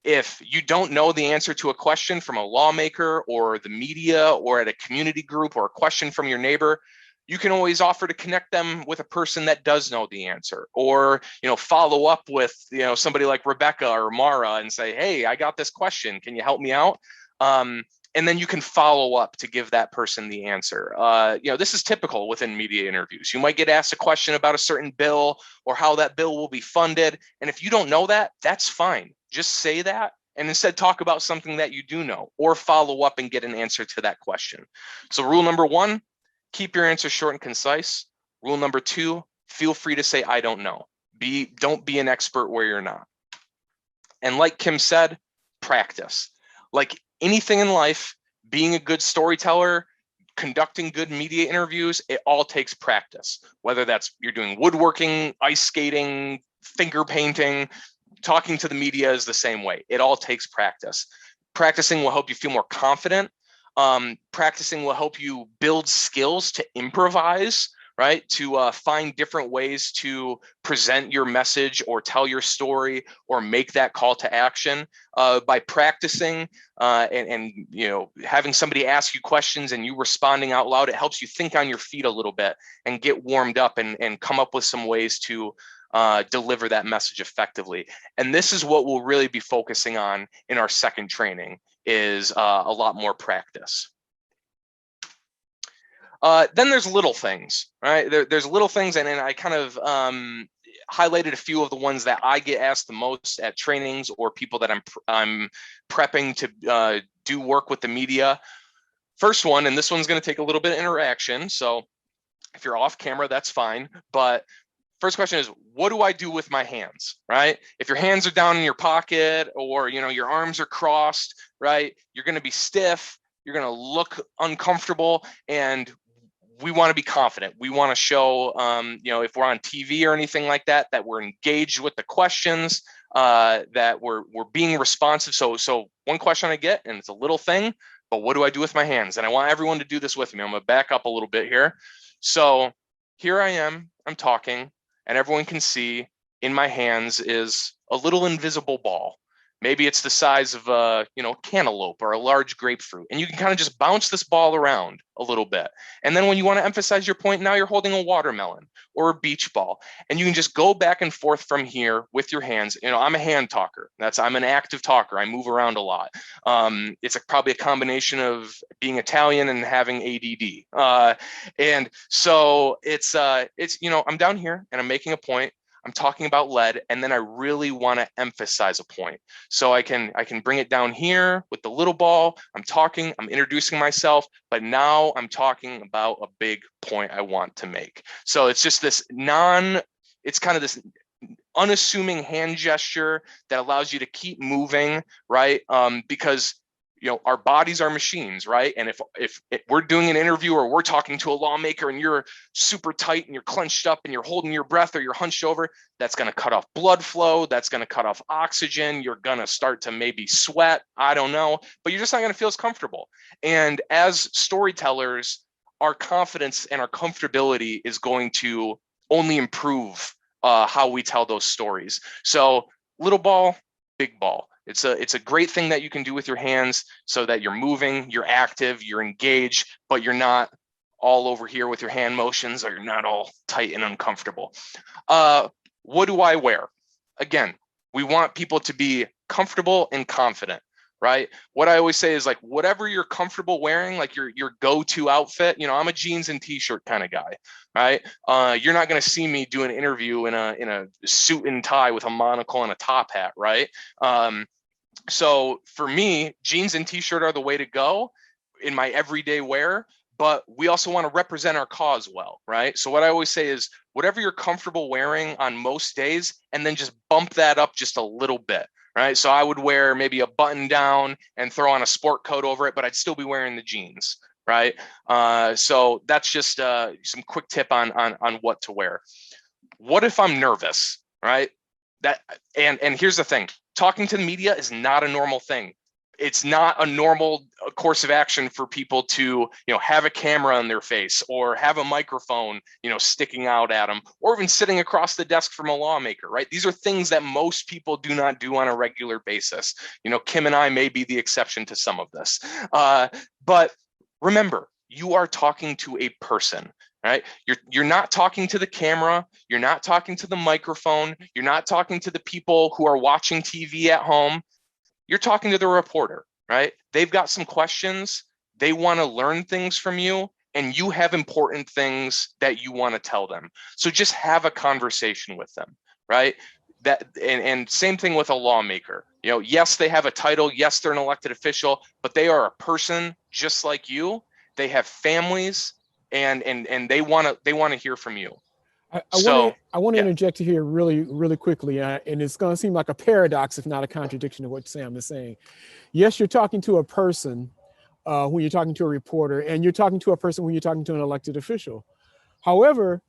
If you don't know the answer to a question from a lawmaker or the media or at a community group, or a question from your neighbor, you can always offer to connect them with a person that does know the answer, or follow up with somebody like Rebecca or Mara and say, hey, I got this question, can you help me out? And then you can follow up to give that person the answer. This is typical within media interviews. You might get asked a question about a certain bill or how that bill will be funded, and if you don't know that, that's fine. Just say that and instead talk about something that you do know, or follow up and get an answer to that question. So rule number 1, keep your answer short and concise. Rule number 2, feel free to say, I don't know. Don't be an expert where you're not. And like Kim said, practice. Like anything in life, being a good storyteller, conducting good media interviews, it all takes practice. Whether that's you're doing woodworking, ice skating, finger painting, talking to the media is the same way. It all takes practice. Practicing will help you feel more confident. Practicing will help you build skills to improvise, right? To find different ways to present your message or tell your story or make that call to action. By practicing and having somebody ask you questions and you responding out loud, it helps you think on your feet a little bit and get warmed up and come up with some ways to deliver that message effectively. And this is what we'll really be focusing on in our second training, is a lot more practice. Then there's little things, right? There's little things, and I kind of highlighted a few of the ones that I get asked the most at trainings or people that I'm prepping to do work with the media. First one, and this one's going to take a little bit of interaction, so if you're off camera, that's fine. But first question is, what do I do with my hands, right? If your hands are down in your pocket, or your arms are crossed, right? You're going to be stiff. You're going to look uncomfortable, and we want to be confident. We want to show, if we're on TV or anything like that, that we're engaged with the questions, that we're being responsive. So one question I get, and it's a little thing, but what do I do with my hands? And I want everyone to do this with me. I'm going to back up a little bit here. So here I am, I'm talking, and everyone can see in my hands is a little invisible ball. Maybe it's the size of a cantaloupe or a large grapefruit. And you can kind of just bounce this ball around a little bit. And then when you want to emphasize your point, now you're holding a watermelon or a beach ball. And you can just go back and forth from here with your hands. I'm a hand talker. I'm an active talker. I move around a lot. It's probably a combination of being Italian and having ADD. And so it's I'm down here and I'm making a point. I'm talking about lead, and then I really want to emphasize a point. So I can bring it down here with the little ball. I'm talking, I'm introducing myself, but now I'm talking about a big point I want to make. So it's just this it's kind of this unassuming hand gesture that allows you to keep moving, right? Because our bodies are machines, right? And if we're doing an interview or we're talking to a lawmaker and you're super tight and you're clenched up and you're holding your breath or you're hunched over, that's going to cut off blood flow. That's going to cut off oxygen. You're going to start to maybe sweat. I don't know, but you're just not going to feel as comfortable. And as storytellers, our confidence and our comfortability is going to only improve how we tell those stories. So little ball, big ball. It's a great thing that you can do with your hands so that you're moving, you're active, you're engaged, but you're not all over here with your hand motions, or you're not all tight and uncomfortable. What do I wear? Again, we want people to be comfortable and confident, right? What I always say is, like, whatever you're comfortable wearing, like your go-to outfit. I'm a jeans and t-shirt kind of guy, right? You're not going to see me do an interview in a suit and tie with a monocle and a top hat, right? So for me, jeans and t-shirt are the way to go in my everyday wear, but we also want to represent our cause well, right? So what I always say is, whatever you're comfortable wearing on most days, and then just bump that up just a little bit, right? So I would wear maybe a button down and throw on a sport coat over it, but I'd still be wearing the jeans, right? So that's just some quick tip on what to wear. What if I'm nervous, right? And here's the thing, talking to the media is not a normal thing. It's not a normal course of action for people to, have a camera on their face or have a microphone, sticking out at them, or even sitting across the desk from a lawmaker, right? These are things that most people do not do on a regular basis. Kim and I may be the exception to some of this. But remember, you are talking to a person, right? You're not talking to the camera. You're not talking to the microphone. You're not talking to the people who are watching TV at home. You're talking to the reporter, right? They've got some questions. They want to learn things from you, and you have important things that you want to tell them. So just have a conversation with them, right? And same thing with a lawmaker. Yes, they have a title. Yes, they're an elected official, but they are a person just like you. They have families, and they want to hear from you. I want to interject here really, really quickly, and it's going to seem like a paradox, if not a contradiction, to what Sam is saying. Yes, you're talking to a person when you're talking to a reporter, and you're talking to a person when you're talking to an elected official. However,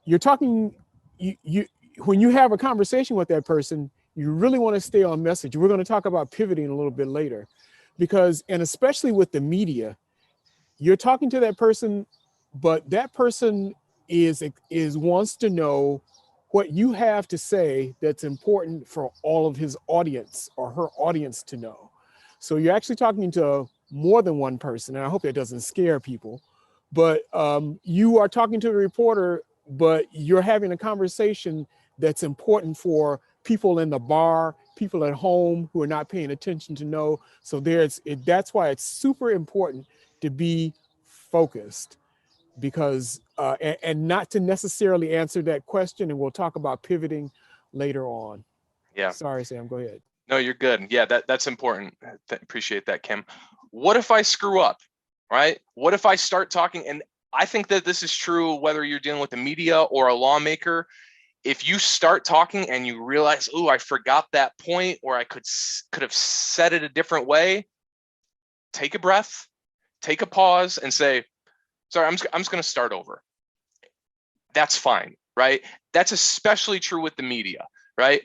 you're talking, when you have a conversation with that person, you really want to stay on message. We're going to talk about pivoting a little bit later, because, and especially with the media, you're talking to that person, but that person is wants to know what you have to say that's important for all of his audience or her audience to know. So you're actually talking to more than one person, and I hope that doesn't scare people, but you are talking to a reporter, but you're having a conversation that's important for people in the bar, people at home who are not paying attention to know. So that's why it's super important to be focused. because and not to necessarily answer that question, and we'll talk about pivoting later on. Yeah. Sorry, Sam, go ahead. No, you're good. Yeah, that's important. Appreciate that, Kim. What if I screw up, right? What if I start talking? And I think that this is true whether you're dealing with the media or a lawmaker. If you start talking and you realize, oh, I forgot that point, or I could have said it a different way, take a breath, take a pause, and say, sorry, I'm just going to start over. That's fine, right? That's especially true with the media, right?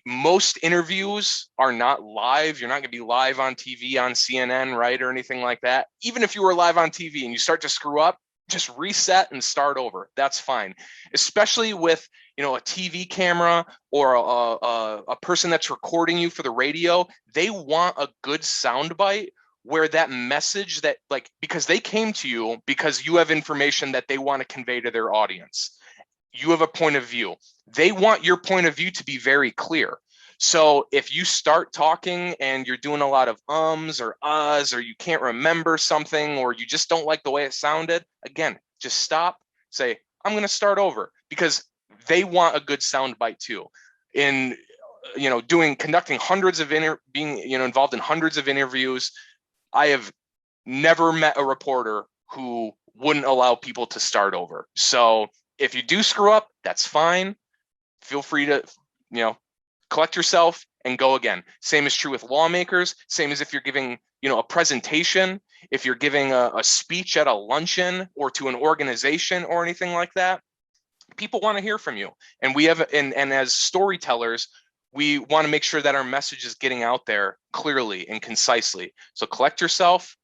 Most interviews are not live. You're not going to be live on TV on CNN, right, or anything like that. Even if you were live on TV and you start to screw up, just reset and start over. That's fine. Especially with, you know, a TV camera or a person that's recording you for the radio. They want a good soundbite where that message that, like, because they came to you because you have information that they want to convey to their audience. You have a point of view. They want your point of view to be very clear. So if you start talking and you're doing a lot of ums or uhs, or you can't remember something, or you just don't like the way it sounded, again, just stop, say, I'm going to start over, because they want a good sound bite too. In, you know, conducting hundreds of being, you know, involved in hundreds of interviews, I have never met a reporter who wouldn't allow people to start over. So if you do screw up, that's fine. Feel free to, you know, collect yourself and go again. Same is true with lawmakers. Same as if you're giving, you know, a presentation, if you're giving a speech at a luncheon or to an organization or anything like that. People want to hear from you. And we have, and as storytellers, we want to make sure that our message is getting out there clearly and concisely. So collect yourself,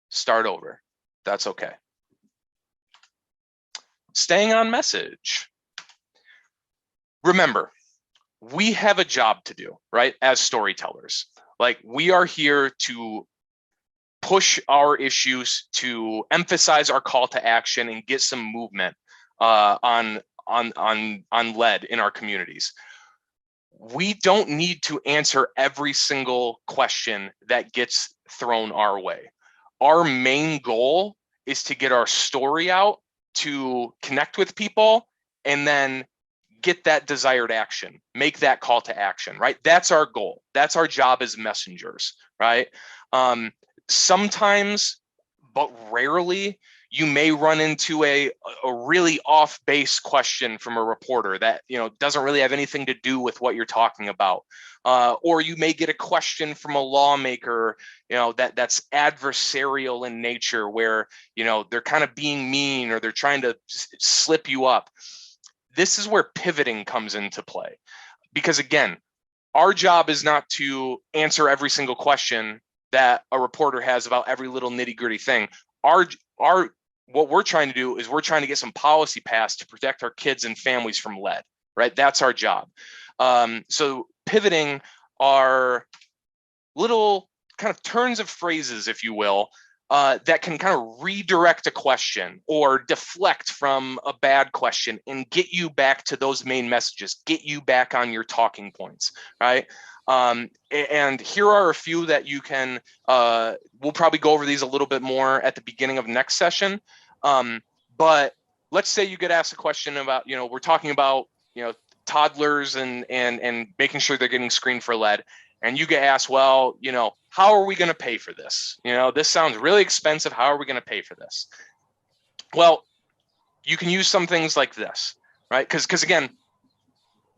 start over. That's okay. Staying on message. Remember, we have a job to do, right? As storytellers, like, we are here to push our issues, to emphasize our call to action and get some movement on lead in our communities. We don't need to answer every single question that gets thrown our way. Our main goal is to get our story out, to connect with people, and then get that desired action, make that call to action, right? That's our goal. That's our job as messengers, right? Sometimes, but rarely, you may run into a really off base question from a reporter that, you know, doesn't really have anything to do with what you're talking about. Or you may get a question from a lawmaker, you know, that's adversarial in nature, where, you know, they're kind of being mean, or they're trying to slip you up. This is where pivoting comes into play, because again, our job is not to answer every single question that a reporter has about every little nitty gritty thing. What we're trying to do is we're trying to get some policy passed to protect our kids and families from lead, right? That's our job. So pivoting are little kind of turns of phrases, if you will, that can kind of redirect a question or deflect from a bad question and get you back to those main messages, get you back on your talking points, right? And here are a few that you can, we'll probably go over these a little bit more at the beginning of next session. But let's say you get asked a question about, you know, we're talking about, you know, toddlers and making sure they're getting screened for lead. And you get asked, well, you know, how are we going to pay for this? You know, this sounds really expensive. How are we going to pay for this? Well, you can use some things like this, right? Because again,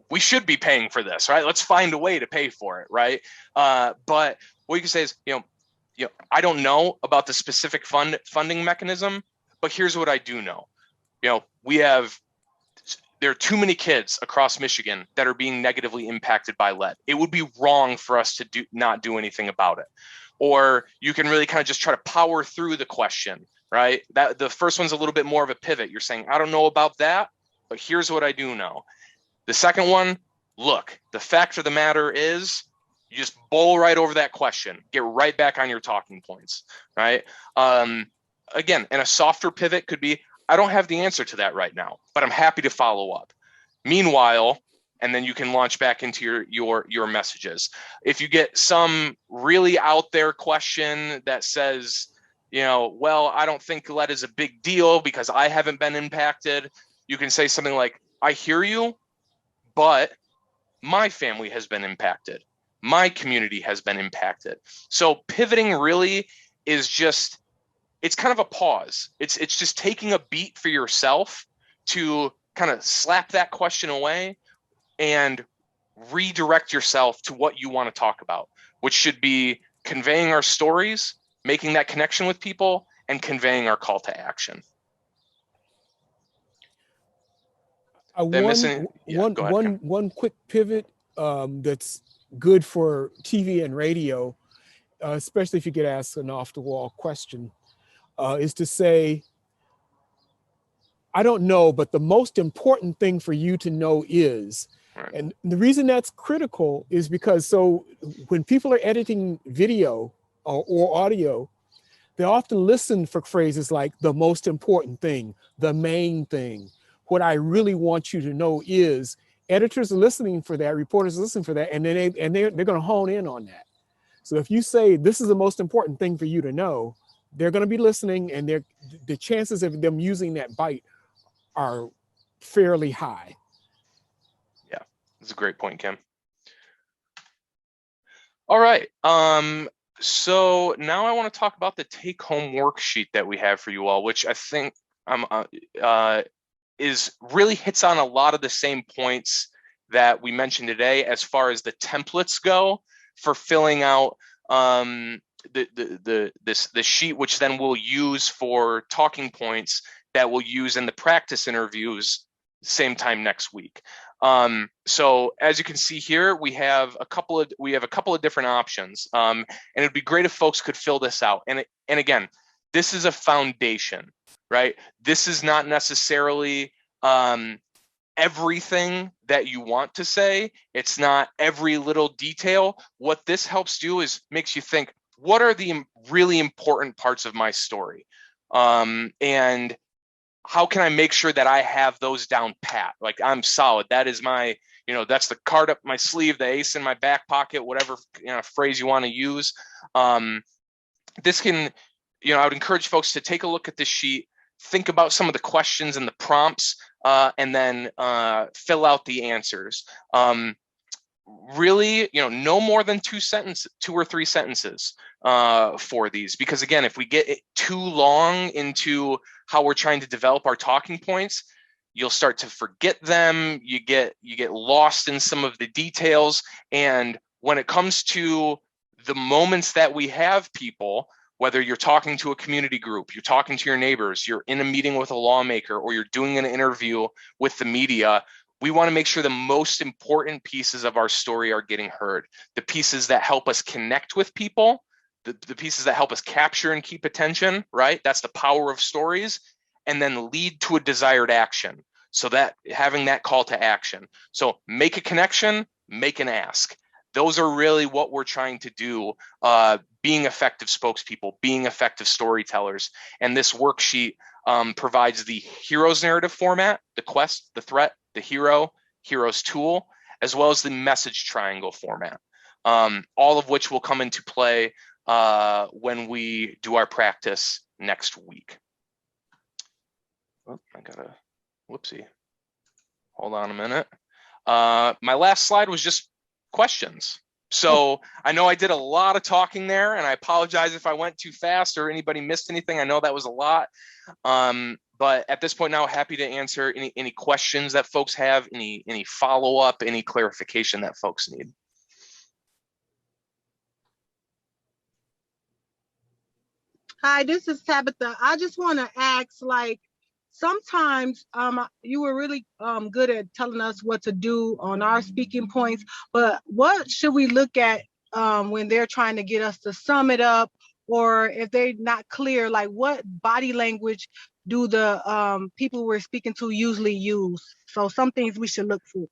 we should be paying for this, right? Let's find a way to pay for it, right? But what you can say is, you know, I don't know about the specific funding mechanism, but here's what I do know. You know, there are too many kids across Michigan that are being negatively impacted by lead. It would be wrong for us to not do anything about it. Or you can really kind of just try to power through the question, right? That the first one's a little bit more of a pivot. You're saying, I don't know about that, but here's what I do know. The second one, look, the fact of the matter is, you just bowl right over that question, get right back on your talking points, right? Again, and a softer pivot could be, I don't have the answer to that right now, but I'm happy to follow up. Meanwhile, and then you can launch back into your messages. If you get some really out there question that says, well, I don't think lead is a big deal because I haven't been impacted. You can say something like, I hear you, but my family has been impacted. My community has been impacted. So pivoting really is just, it's kind of a pause. It's just taking a beat for yourself to kind of slap that question away and redirect yourself to what you want to talk about, which should be conveying our stories, making that connection with people, and conveying our call to action. One quick pivot that's good for TV and radio, especially if you get asked an off-the-wall question, is to say, I don't know, but the most important thing for you to know is, right. And the reason that's critical is because so when people are editing video or audio, they often listen for phrases like the most important thing, the main thing. What I really want you to know is, editors are listening for that, reporters are listening for that, and then they're going to hone in on that. So if you say this is the most important thing for you to know, they're going to be listening, and the chances of them using that bite are fairly high. Yeah, that's a great point, Kim. All right. So now I want to talk about the take-home worksheet that we have for you all, which I think really hits on a lot of the same points that we mentioned today as far as the templates go for filling out this sheet, which then we'll use for talking points that we'll use in the practice interviews same time next week. So as you can see here, we have a couple of different options, and it'd be great if folks could fill this out. And again, this is a foundation, right? This is not necessarily everything that you want to say. It's not every little detail. What this helps do is makes you think, what are the really important parts of my story? And how can I make sure that I have those down pat? Like, I'm solid. That is my, that's the card up my sleeve, the ace in my back pocket, whatever phrase you want to use. This can, I would encourage folks to take a look at this sheet, think about some of the questions and the prompts, and then fill out the answers. Really, no more than 2 or 3 sentences for these, because again, if we get it too long into how we're trying to develop our talking points, you'll start to forget them. You get lost in some of the details. And when it comes to the moments that we have people, whether you're talking to a community group, you're talking to your neighbors, you're in a meeting with a lawmaker, or you're doing an interview with the media, we want to make sure the most important pieces of our story are getting heard. The pieces that help us connect with people, the pieces that help us capture and keep attention, right? That's the power of stories, and then lead to a desired action. So that having that call to action. So make a connection, make an ask. Those are really what we're trying to do, being effective spokespeople, being effective storytellers. And this worksheet provides the hero's narrative format, the quest, the threat, the hero's tool, as well as the message triangle format, all of which will come into play when we do our practice next week. Oh, I got a whoopsie. Hold on a minute. My last slide was just questions. So I know I did a lot of talking there, and I apologize if I went too fast or anybody missed anything. I know that was a lot. But at this point now, happy to answer any questions that folks have, any follow-up, any clarification that folks need. Hi, this is Tabitha. I just want to ask, sometimes you were really good at telling us what to do on our speaking points, but what should we look at when they're trying to get us to sum it up, or if they're not clear, like what body language do the people we're speaking to usually use? So some things we should look for.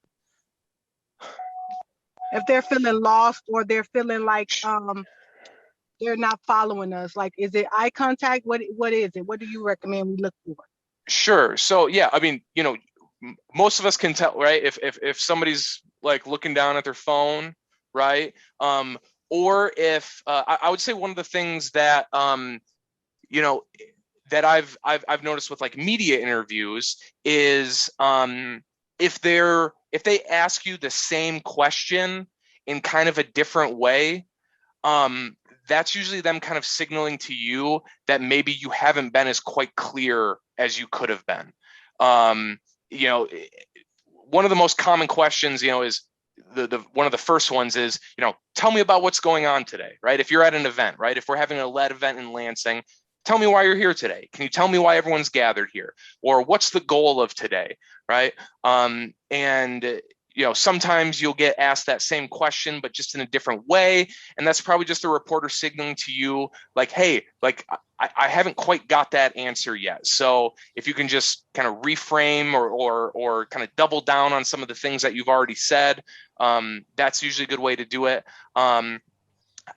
If they're feeling lost, or they're feeling like they're not following us, like, is it eye contact? What is it? What do you recommend we look for? Sure. So yeah, I mean, most of us can tell, right? If somebody's like looking down at their phone, right? Or if I would say one of the things that you know, that I've noticed with like media interviews is if they ask you the same question in kind of a different way, that's usually them kind of signaling to you that maybe you haven't been as quite clear as you could have been. You know, one of the most common questions, you know, is the one of the first ones is, you know, tell me about what's going on today, right? If you're at an event, right? If we're having a LED event in Lansing, tell me why you're here today. Can you tell me why everyone's gathered here? Or what's the goal of today, right? And you know, sometimes you'll get asked that same question, but just in a different way. And that's probably just the reporter signaling to you like, hey, like, I haven't quite got that answer yet. So if you can just kind of reframe or kind of double down on some of the things that you've already said, that's usually a good way to do it. I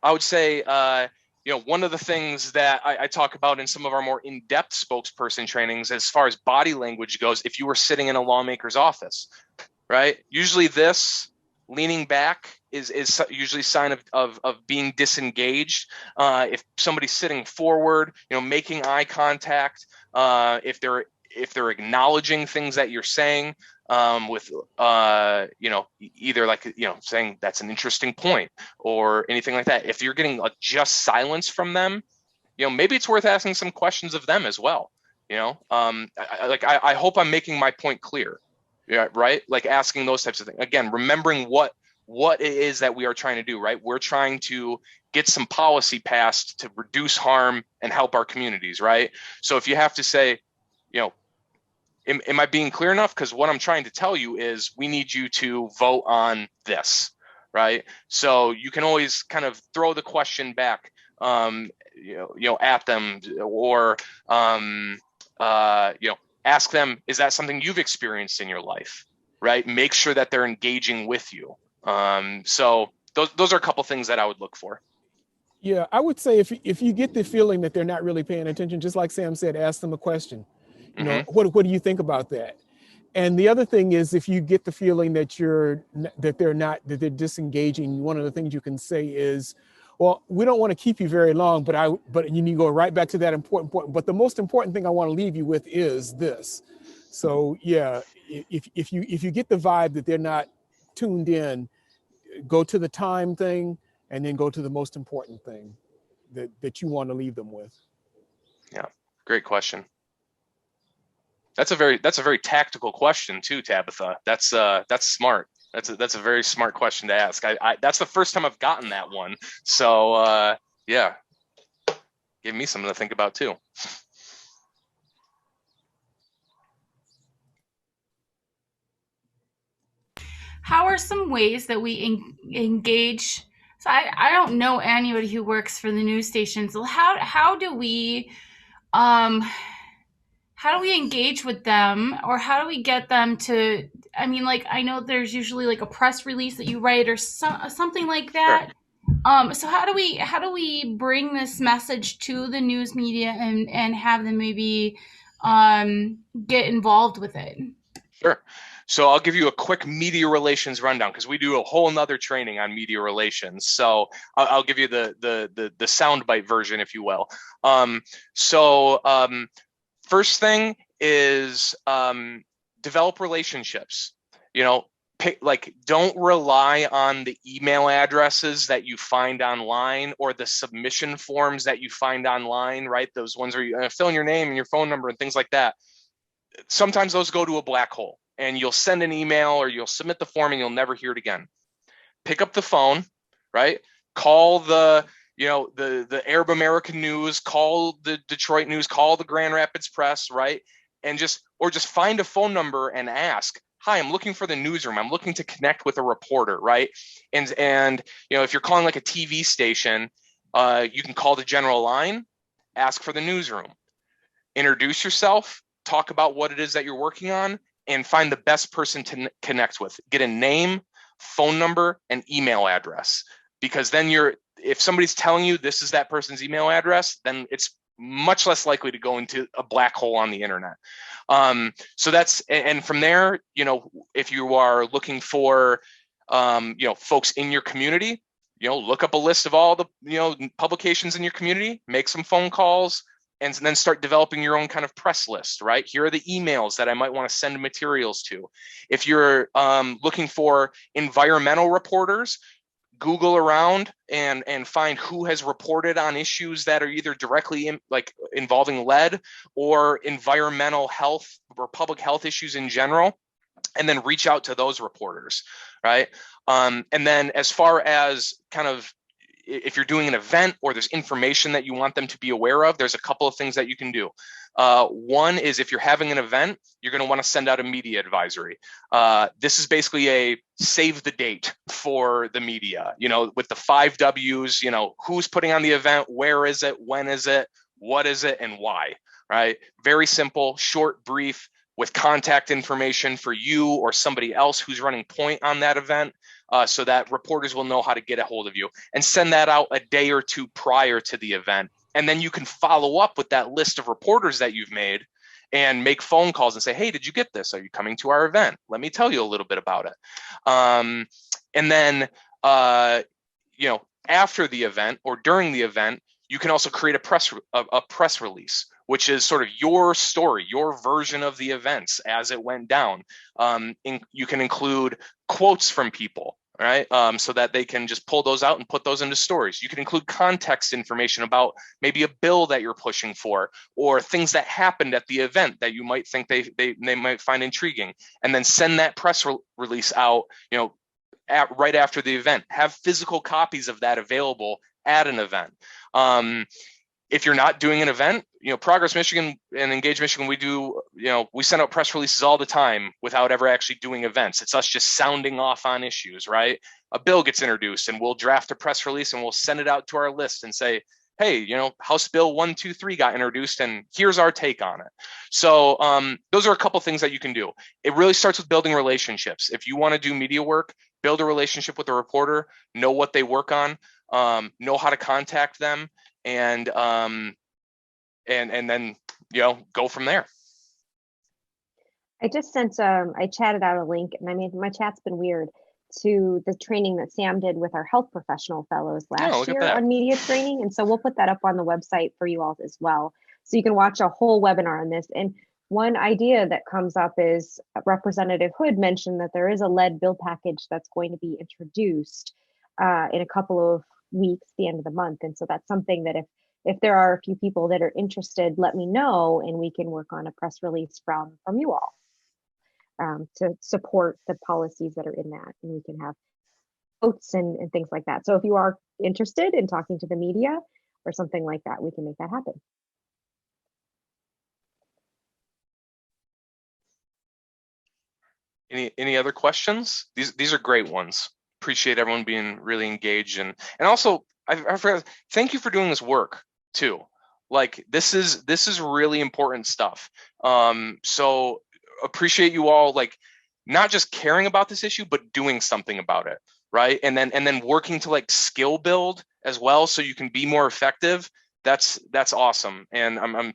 would say, you know, one of the things that I talk about in some of our more in-depth spokesperson trainings, as far as body language goes, if you were sitting in a lawmaker's office, right? Usually this leaning back is usually a sign of being disengaged. If somebody's sitting forward, you know, making eye contact, if they're acknowledging things that you're saying, with you know, either like, you know, saying that's an interesting point or anything like that. If you're getting just silence from them, you know, maybe it's worth asking some questions of them as well. You know, I hope I'm making my point clear. Yeah, right. Like asking those types of things. Again, remembering what it is that we are trying to do, right? We're trying to get some policy passed to reduce harm and help our communities, right? So if you have to say, you know, am I being clear enough? Because what I'm trying to tell you is we need you to vote on this, right? So you can always kind of throw the question back, you know, at them, or you know, ask them, is that something you've experienced in your life, right? Make sure that they're engaging with you. So those are a couple things that I would look for. Yeah, I would say if you get the feeling that they're not really paying attention, just like Sam said, ask them a question. You know, what do you think about that? And the other thing is, if you get the feeling that they're disengaging, one of the things you can say is, well, we don't want to keep you very long, but you need to go right back to that important point. But the most important thing I want to leave you with is this. So yeah, if you get the vibe that they're not tuned in, go to the time thing and then go to the most important thing that you want to leave them with. Yeah, great question. That's a very tactical question too, Tabitha. That's smart. That's a very smart question to ask. I that's the first time I've gotten that one. So yeah, give me something to think about too. How are some ways that we engage? So I don't know anybody who works for the news station. So how do we engage with them, or how do we get them to, I mean, like, I know there's usually like a press release that you write or something like that. Sure. So how do we bring this message to the news media and have them maybe get involved with it? Sure. So I'll give you a quick media relations rundown, because we do a whole nother training on media relations. So I'll give you the soundbite version, if you will. First thing is develop relationships. You know, don't rely on the email addresses that you find online or the submission forms that you find online, right? Those ones where you fill in your name and your phone number and things like that. Sometimes those go to a black hole, and you'll send an email or you'll submit the form and you'll never hear it again. Pick up the phone, right? Call the Arab American News, call the Detroit News, call the Grand Rapids Press, right? And just find a phone number and ask, hi, I'm looking for the newsroom. I'm looking to connect with a reporter, right? And you know, if you're calling like a TV station, you can call the general line, ask for the newsroom, introduce yourself, talk about what it is that you're working on, and find the best person to connect with. Get a name, phone number, and email address. Because then if somebody's telling you this is that person's email address, then it's much less likely to go into a black hole on the internet. So that's, and from there, you know, if you are looking for, you know, folks in your community, you know, look up a list of all the, you know, publications in your community, make some phone calls, and then start developing your own kind of press list, right? Here are the emails that I might want to send materials to. If you're looking for environmental reporters, Google around and find who has reported on issues that are either directly involving lead or environmental health or public health issues in general, and then reach out to those reporters, right? And then as far as kind of if you're doing an event or there's information that you want them to be aware of, there's a couple of things that you can do. One is if you're having an event, you're going to want to send out a media advisory. This is basically a save the date for the media, with the 5 W's, who's putting on the event, where is it, when is it, what is it, and why, right? Very simple, short, brief, with contact information for you or somebody else who's running point on that event, so that reporters will know how to get a hold of you, and send that out a day or two prior to the event. And then you can follow up with that list of reporters that you've made and make phone calls and say, hey, did you get this? Are you coming to our event? Let me tell you a little bit about it. And then, after the event or during the event, you can also create a press release, which is sort of your story, your version of the events as it went down. You can include quotes from people, right? So that they can just pull those out and put those into stories. You can include context information about maybe a bill that you're pushing for, or things that happened at the event that you might think they might find intriguing, and then send that press release out, right after the event. Have physical copies of that available at an event. If you're not doing an event, Progress Michigan and Engage Michigan, we send out press releases all the time without ever actually doing events. It's us just sounding off on issues, right? A bill gets introduced and we'll draft a press release and we'll send it out to our list and say, hey, House Bill 123 got introduced and here's our take on it. So those are a couple things that you can do. It really starts with building relationships. If you want to do media work, build a relationship with a reporter, know what they work on, know how to contact them, and then go from there. I just sent I chatted out a link, and my chat's been weird, to the training that Sam did with our health professional fellows last year on media training, and so we'll put that up on the website for you all as well, so you can watch a whole webinar on this. And one idea that comes up is Representative Hood mentioned that there is a lead bill package that's going to be introduced in a couple of weeks, the end of the month. And so that's something that if there are a few people that are interested, let me know, and we can work on a press release from you all to support the policies that are in that, and we can have votes and things like that. So if you are interested in talking to the media or something like that, we can make that happen. Any other questions? These are great ones. Appreciate everyone being really engaged, and also I forgot, thank you for doing this work too. Like this is really important stuff. So appreciate you all, like, not just caring about this issue, but doing something about it, right? And then working to like skill build as well, so you can be more effective. That's awesome. And I'm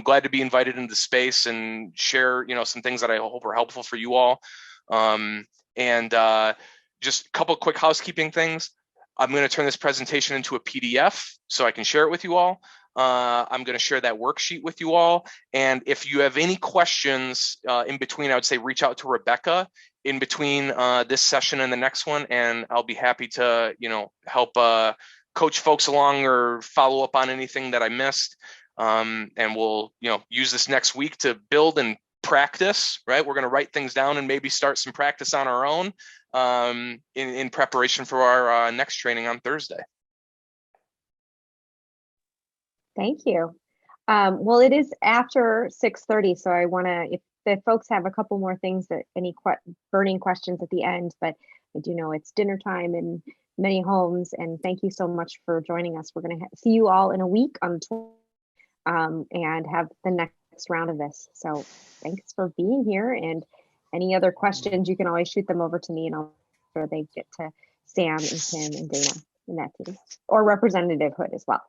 glad to be invited into the space and share, some things that I hope are helpful for you all. Just a couple of quick housekeeping things. I'm going to turn this presentation into a PDF so I can share it with you all. I'm going to share that worksheet with you all. And if you have any questions in between, I would say reach out to Rebecca in between this session and the next one, and I'll be happy to, help coach folks along or follow up on anything that I missed. And we'll, use this next week to build and practice, right? We're going to write things down and maybe start some practice on our own in preparation for our next training on Thursday. Thank you. Well, it is after 6:30, so I want to, if the folks have a couple more things, that any burning questions at the end, but I do know it's dinner time in many homes, and thank you so much for joining us. We're going to see you all in a week on the 20th, and have the next round of this. So thanks for being here, and any other questions, you can always shoot them over to me, and I'll make sure they get to Sam and Kim and Dana and that team, or Representative Hood as well.